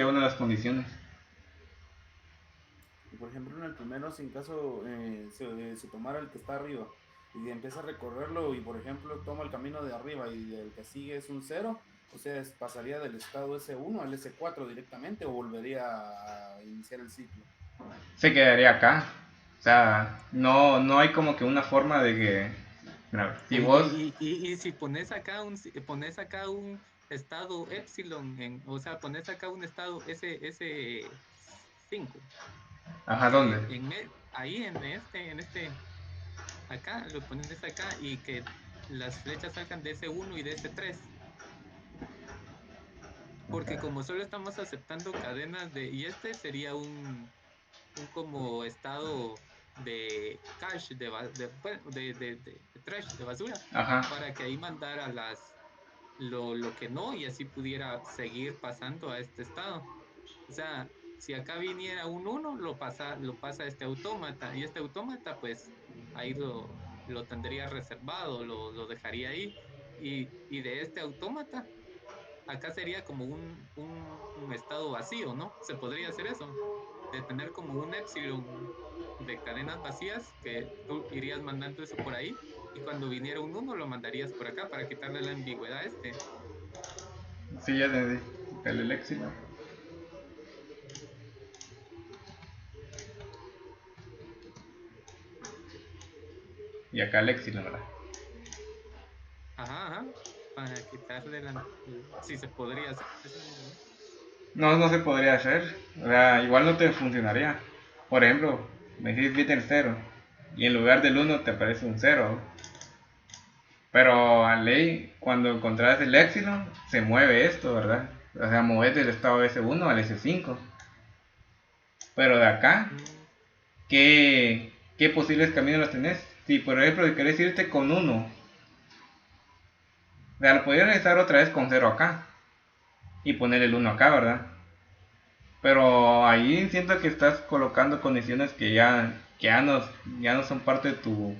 una de las condiciones. Y por ejemplo, en el primero, si en caso se tomara el que está arriba y empieza a recorrerlo y por ejemplo toma el camino de arriba y el que sigue es un 0, o sea, pasaría del estado S1 al S4 directamente o volvería a iniciar el ciclo. Se quedaría acá. O sea, no hay como que una forma de que... Mira, si vos... Y si pones acá un estado epsilon, o sea, pones acá un estado S5. Ajá, ¿dónde? Ahí en este, acá, lo pones acá y que las flechas salgan de S1 y de S3. Porque como solo estamos aceptando cadenas y este sería un como estado de cache, de trash, de basura, Ajá. para que ahí mandara lo que no y así pudiera seguir pasando a este estado. O sea, si acá viniera un 1, lo pasa a este autómata y este autómata pues ahí lo tendría reservado, lo dejaría ahí y de este autómata acá sería como un estado vacío, ¿no? Se podría hacer eso, de tener como un epsilon de cadenas vacías que tú irías mandando eso por ahí y cuando viniera un 1 lo mandarías por acá para quitarle la ambigüedad a este. Sí, ya entendí. El Epsilon. Y acá el Epsilon, ¿verdad? Ajá, para quitarle la... Sí, se podría hacer eso, ¿no? No, no se podría hacer. O sea, igual no te funcionaría. Por ejemplo, me dijiste bit el 0 y en lugar del 1 te aparece un 0. Pero a ley, cuando encontrás el epsilon, se mueve esto, ¿verdad? O sea, mover del estado S1 al S5. Pero de acá, Mm, ¿qué posibles caminos tenés? Si por ejemplo querés irte con 1, o sea, lo podrías realizar otra vez con 0 acá y poner el 1 acá, ¿verdad? Pero ahí siento que estás colocando condiciones que ya no son parte de tu,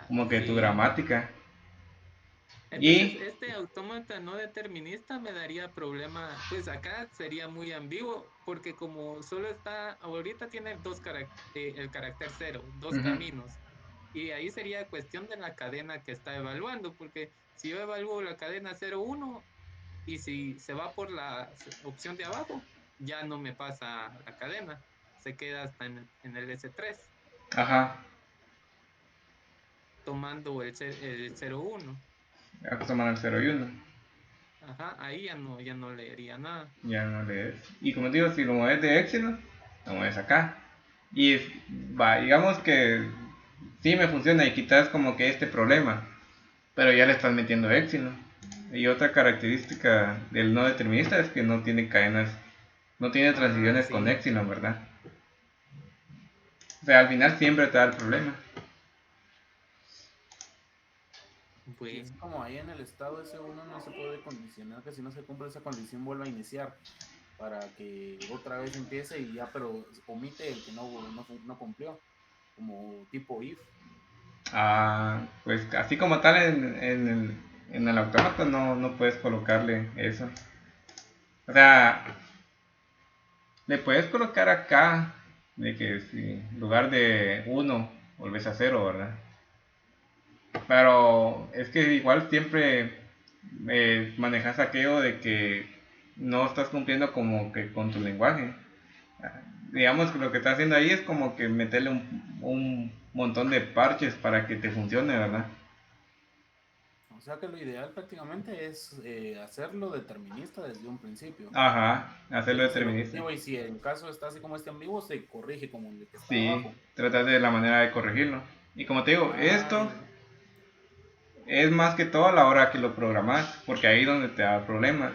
como que tu sí. gramática. Entonces, Y, este autómata no determinista me daría problema, pues acá sería muy ambiguo, porque como solo está, ahorita tiene el carácter cero, dos ujú, caminos, y ahí sería cuestión de la cadena que está evaluando, porque si yo evalúo la cadena 0,1 y si se va por la opción de abajo, ya no me pasa la cadena, se queda hasta en el S3, ajá, tomando el 0,1. acostumbrado al 0 y 1. Ajá, ahí ya no leería nada. Ya no lees. Y como te digo, si lo mueves de Epsilon, lo mueves acá. Y digamos que sí me funciona y quitas como que este problema, pero ya le estás metiendo Epsilon. Y otra característica del no determinista es que no tiene cadenas, no tiene Ah, transiciones con sí. Epsilon, ¿verdad? O sea, al final siempre te da el problema. Y es Bueno, como ahí en el estado S1 no se puede condicionar que si no se cumple esa condición vuelva a iniciar para que otra vez empiece y ya, pero omite el que no cumplió, como tipo if. Pues así como tal en el autómata no puedes colocarle eso. O sea, le puedes colocar acá de que si en lugar de 1 volvés a 0, ¿verdad? Pero es que igual siempre manejas aquello de que no estás cumpliendo como que con tu lenguaje. Digamos que lo que estás haciendo ahí es como que meterle un montón de parches para que te funcione, ¿verdad? O sea que lo ideal prácticamente es hacerlo determinista desde un principio. Ajá, hacerlo Desde cero. determinista. Digo, y si el caso está así como este ambiguo, se corrige como el que está Sí, abajo. tratar de la manera de corregirlo. Y como te digo, Ah, esto ya. es más que todo a la hora que lo programas, porque ahí es donde te da problemas.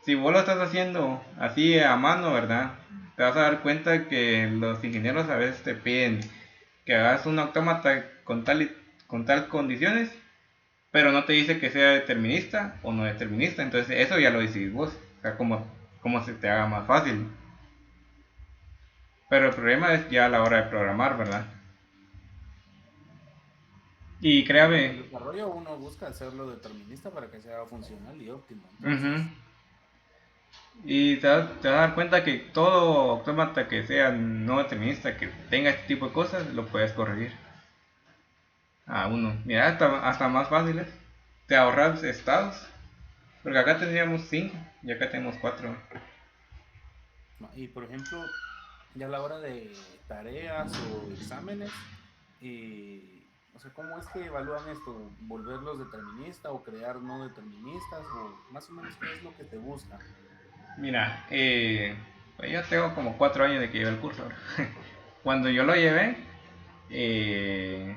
Si vos lo estás haciendo así a mano, ¿verdad? Te vas a dar cuenta que los ingenieros a veces te piden que hagas un autómata con tal condiciones, pero no te dice que sea determinista o no determinista. Entonces eso ya lo decidís vos, o sea, como se te haga más fácil. Pero el problema es ya a la hora de programar, ¿verdad? Y Bueno, en el créame, desarrollo uno busca hacerlo determinista para que sea funcional y óptimo. ujú, Entonces, y te vas a dar cuenta que todo autómata que sea no determinista, que tenga este tipo de cosas, lo puedes corregir a uno. Mira, hasta más fáciles. Te ahorras estados, porque acá tendríamos 5 y acá tenemos 4. y por ejemplo, ya a la hora de tareas o exámenes, o sea, ¿cómo es que evalúan esto? ¿Volverlos determinista o crear no deterministas? O más o menos, ¿qué es lo que te busca? Mira, pues yo tengo como 4 años de que llevé el curso. Cuando yo lo llevé, eh,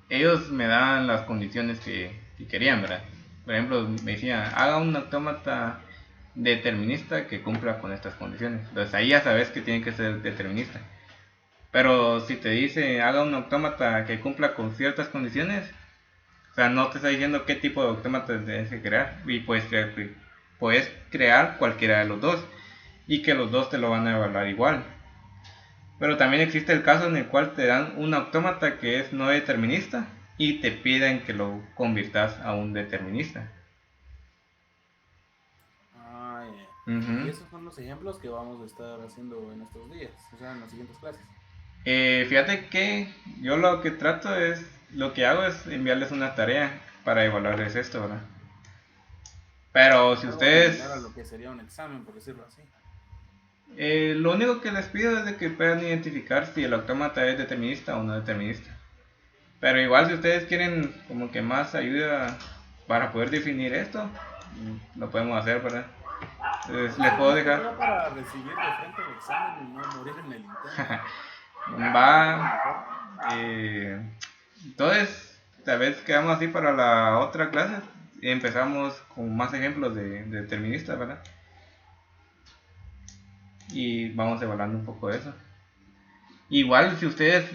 ellos me daban las condiciones que querían, ¿verdad? Por ejemplo, me decían, haga un autómata determinista que cumpla con estas condiciones. Entonces ahí ya sabes que tiene que ser determinista. Pero si te dice, haga un autómata que cumpla con ciertas condiciones, o sea, no te está diciendo qué tipo de autómata tienes que crear. Y puedes crear cualquiera de los dos. Y que los dos te lo van a evaluar igual. Pero también existe el caso en el cual te dan un autómata que es no determinista y te piden que lo conviertas a un determinista. Ah, ya. Y Ujú. esos son los ejemplos que vamos a estar haciendo en estos días, o sea, en las siguientes clases. Fíjate que yo lo que trato es lo que hago es enviarles una tarea para evaluarles esto, ¿verdad? Pero si Algo ustedes, similar a lo que sería un examen, por decirlo así. lo único que les pido es de que puedan identificar si el autómata es determinista o no determinista. Pero igual si ustedes quieren como que más ayuda para poder definir esto, lo podemos hacer, ¿verdad? Entonces les Sí, puedo más que dejar. todo para recibir de frente el examen y no morir en el intento. Va. Mejor. Entonces, tal vez quedamos así para la otra clase. Y empezamos con más ejemplos de deterministas, ¿verdad? Y vamos evaluando un poco de eso. Igual, si ustedes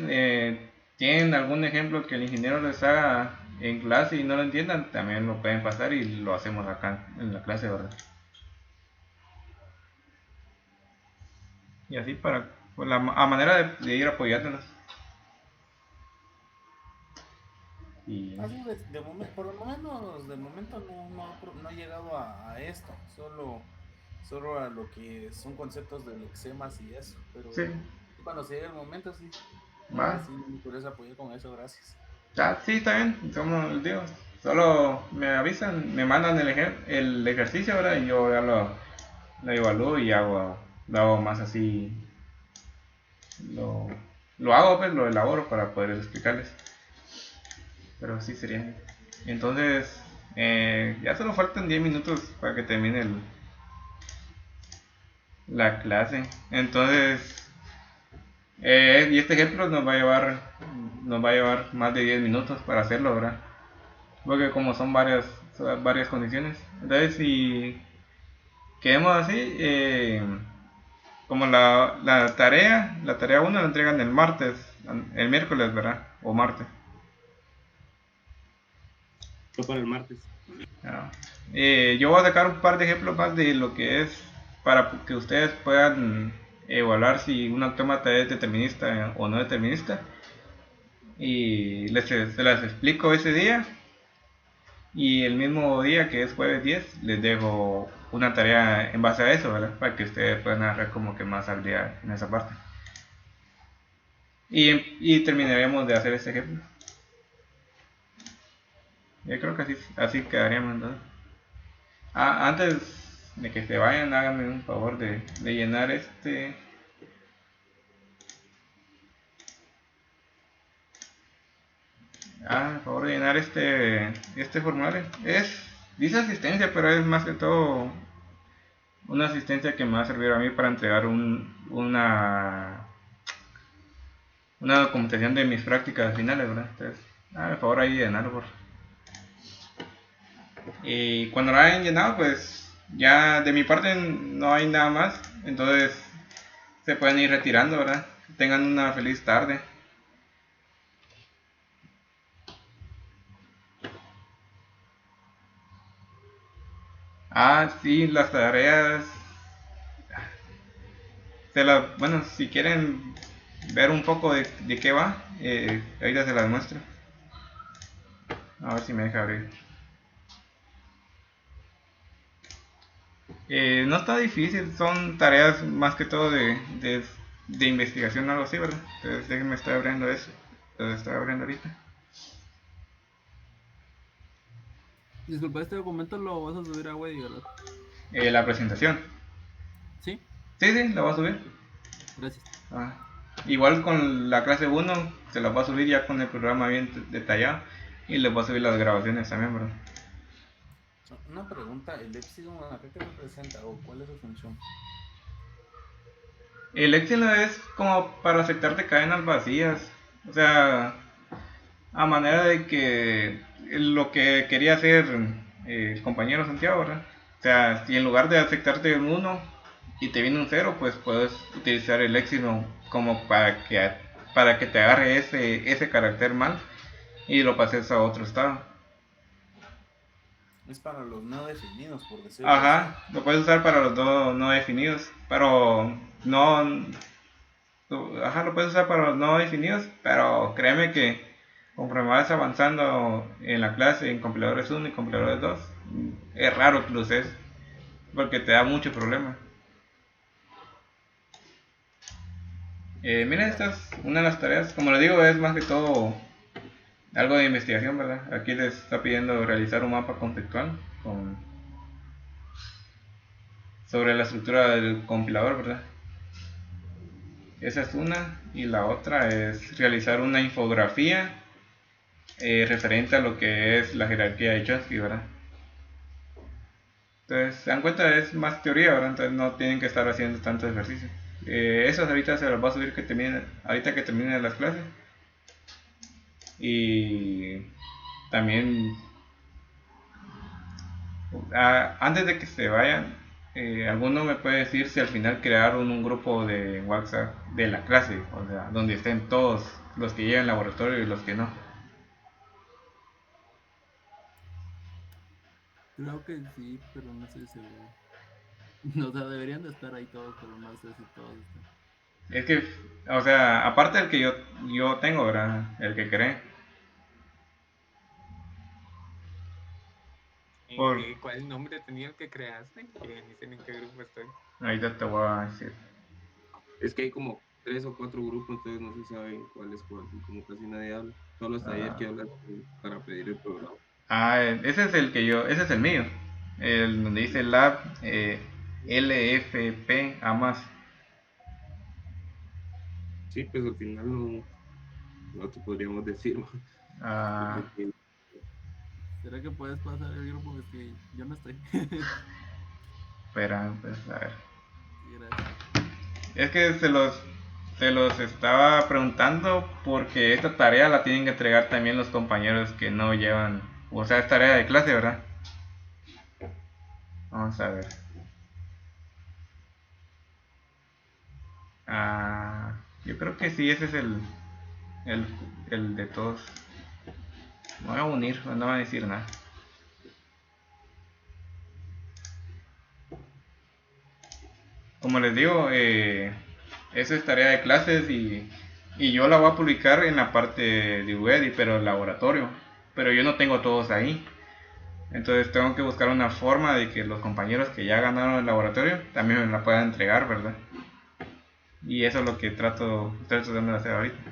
tienen algún ejemplo que el ingeniero les haga en clase y no lo entiendan, también lo pueden pasar y lo hacemos acá en la clase, ¿verdad? Y así para, pues, a manera de ir apoyándonos. Y Así por lo menos de momento no he llegado a esto, solo a lo que son conceptos de lexemas y eso, pero sí, cuando se llegue el momento sí, va. sí me puedes apoyar con eso, gracias. Ah, sí, está bien, como les digo, solo me avisan, me mandan el ejercicio, ¿verdad? Y yo ya lo evalúo y lo hago más así, lo, lo hago, pues lo elaboro para poder explicarles. Pero sí sería. Entonces, ya solo faltan 10 minutos para que termine la clase. Entonces, y este ejemplo nos va a llevar más de 10 minutos para hacerlo, ¿verdad? Porque como son varias condiciones. Entonces, si quedemos así, como la tarea 1 la entregan el miércoles, ¿verdad? O martes. Fue para el martes. Ah. Yo voy a sacar un par de ejemplos más de lo que es para que ustedes puedan evaluar si un autómata es determinista o no determinista. Y se las explico ese día. Y el mismo día, que es jueves 10, les dejo una tarea en base a eso, ¿verdad? Para que ustedes puedan agarrar como que más al día en esa parte. Y terminaremos de hacer este ejemplo. Yo creo que así quedaríamos, ¿no? Antes de que se vayan, háganme un favor de llenar por favor de llenar este formulario. Dice asistencia, pero es más que todo una asistencia que me va a servir a mí para entregar una documentación de mis prácticas finales, ¿verdad? Entonces, por favor ahí llenarlo, por. Y cuando lo hayan llenado, pues ya de mi parte no hay nada más. Entonces se pueden ir retirando, ¿verdad? Tengan una feliz tarde. Sí, las tareas. Bueno, si quieren ver un poco de qué va, ahorita se las muestro. A ver si me deja abrir. No está difícil, son tareas más que todo de investigación o algo así, ¿verdad? Entonces déjenme estar abriendo eso. Entonces estoy abriendo ahorita. Disculpa, este documento lo vas a subir a Word, ¿verdad? La presentación. Sí, Sí, la voy a subir. gracias. Igual con la clase 1 se la voy a subir ya con el programa bien detallado. Y les voy a subir las grabaciones también, ¿verdad? Una pregunta, ¿el Epsilon acá qué representa o cuál es su función? El Epsilon es como para aceptarte cadenas vacías. O sea, a manera de que lo que quería hacer el compañero Santiago, ¿verdad? O sea, si en lugar de aceptarte un 1 y te viene un 0, pues puedes utilizar el Epsilon como para que te agarre ese carácter mal y lo pases a otro estado. Es para los no definidos, por decirlo Ajá, así. lo puedes usar para los dos no definidos, pero no. Ajá, lo puedes usar para los no definidos, pero créeme que conforme vas avanzando en la clase en compiladores 1 y compiladores 2, es raro que lo uses porque te da mucho problema. Miren, esta es una de las tareas, como les digo, es más que todo algo de investigación, ¿verdad? Aquí les está pidiendo realizar un mapa conceptual con, sobre la estructura del compilador, ¿verdad? Esa es una, y la otra es realizar una infografía referente a lo que es la jerarquía de Chomsky, ¿verdad? Entonces, se dan cuenta, es más teoría, ¿verdad? Entonces no tienen que estar haciendo tanto ejercicio. Esos ahorita se los va a subir ahorita que terminen las clases. Y también, antes de que se vayan, ¿alguno me puede decir si al final crearon un grupo de WhatsApp de la clase? O sea, donde estén todos los que llegan al laboratorio y los que no. Creo que sí, pero no estoy seguro. O sea, deberían de estar ahí todos, pero no sé si todos están. Es que, o sea, aparte del que yo tengo, ¿verdad? El que cree. Por, ¿Cuál nombre tenía el que creaste? Que ni sé en qué grupo estoy. ahorita te voy a decir. Es que hay como 3 o 4 grupos, entonces no se sabe cuál es cuál, y como casi nadie habla. Solo hasta ayer que hablan para pedir el programa. Ese es ese es el mío. El donde dice Lab LFP a más. Sí, pues al final no te podríamos decir. Ah, ¿Será que puedes pasar el grupo? Es que yo no estoy. espera, pues a ver. Sí, gracias. Es que se los estaba preguntando porque esta tarea la tienen que entregar también los compañeros que no llevan, o sea, es tarea de clase, ¿verdad? Vamos a ver. Ah, yo creo que sí, ese es el, el de todos. Me voy a unir, no va a decir nada. Como les digo, eso es tarea de clases y yo la voy a publicar en la parte de UEDI, pero el laboratorio. Pero yo no tengo todos ahí. Entonces tengo que buscar una forma de que los compañeros que ya ganaron el laboratorio también me la puedan entregar, ¿verdad? Y eso es lo que estoy tratando de hacer ahorita.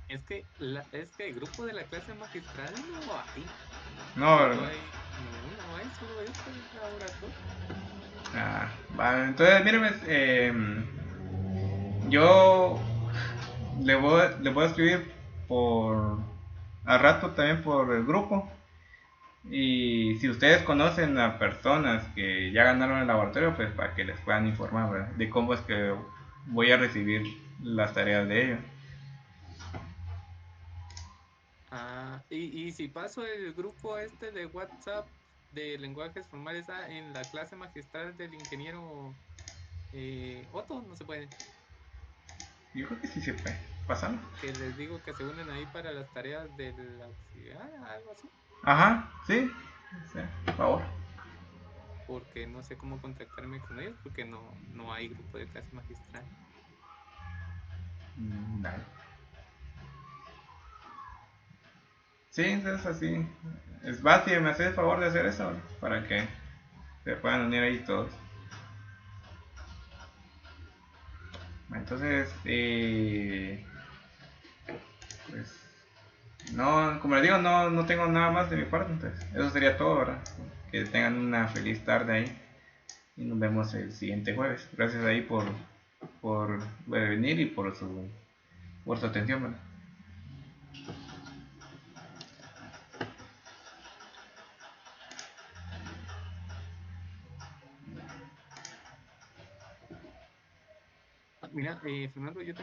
Es que el grupo de la clase magistral no hay. No, Solo ¿verdad? hay. No hay, solo este laboratorio. Vale, entonces mírenme, yo le voy a escribir por a rato también por el grupo. Y si ustedes conocen a personas que ya ganaron el laboratorio, pues para que les puedan informar, ¿verdad? De cómo es que voy a recibir las tareas de ellos. Y si paso el grupo este de WhatsApp de lenguajes formales en la clase magistral del ingeniero Otto, no se puede. Yo creo que sí se puede. Pásalo. Que les digo que se unen ahí para las tareas de la auxiliar, algo así. Ajá, sí. Sí, por favor. Porque no sé cómo contactarme con ellos, porque no hay grupo de clase magistral. Dale. Sí, entonces así. Es Basti, me hace el favor de hacer eso para que se puedan unir ahí todos. Entonces, pues no, como les digo, no tengo nada más de mi parte, entonces eso sería todo, ¿verdad? Que tengan una feliz tarde ahí y nos vemos el siguiente jueves. Gracias ahí por venir y por su atención, ¿verdad? Mira, Fernando, yo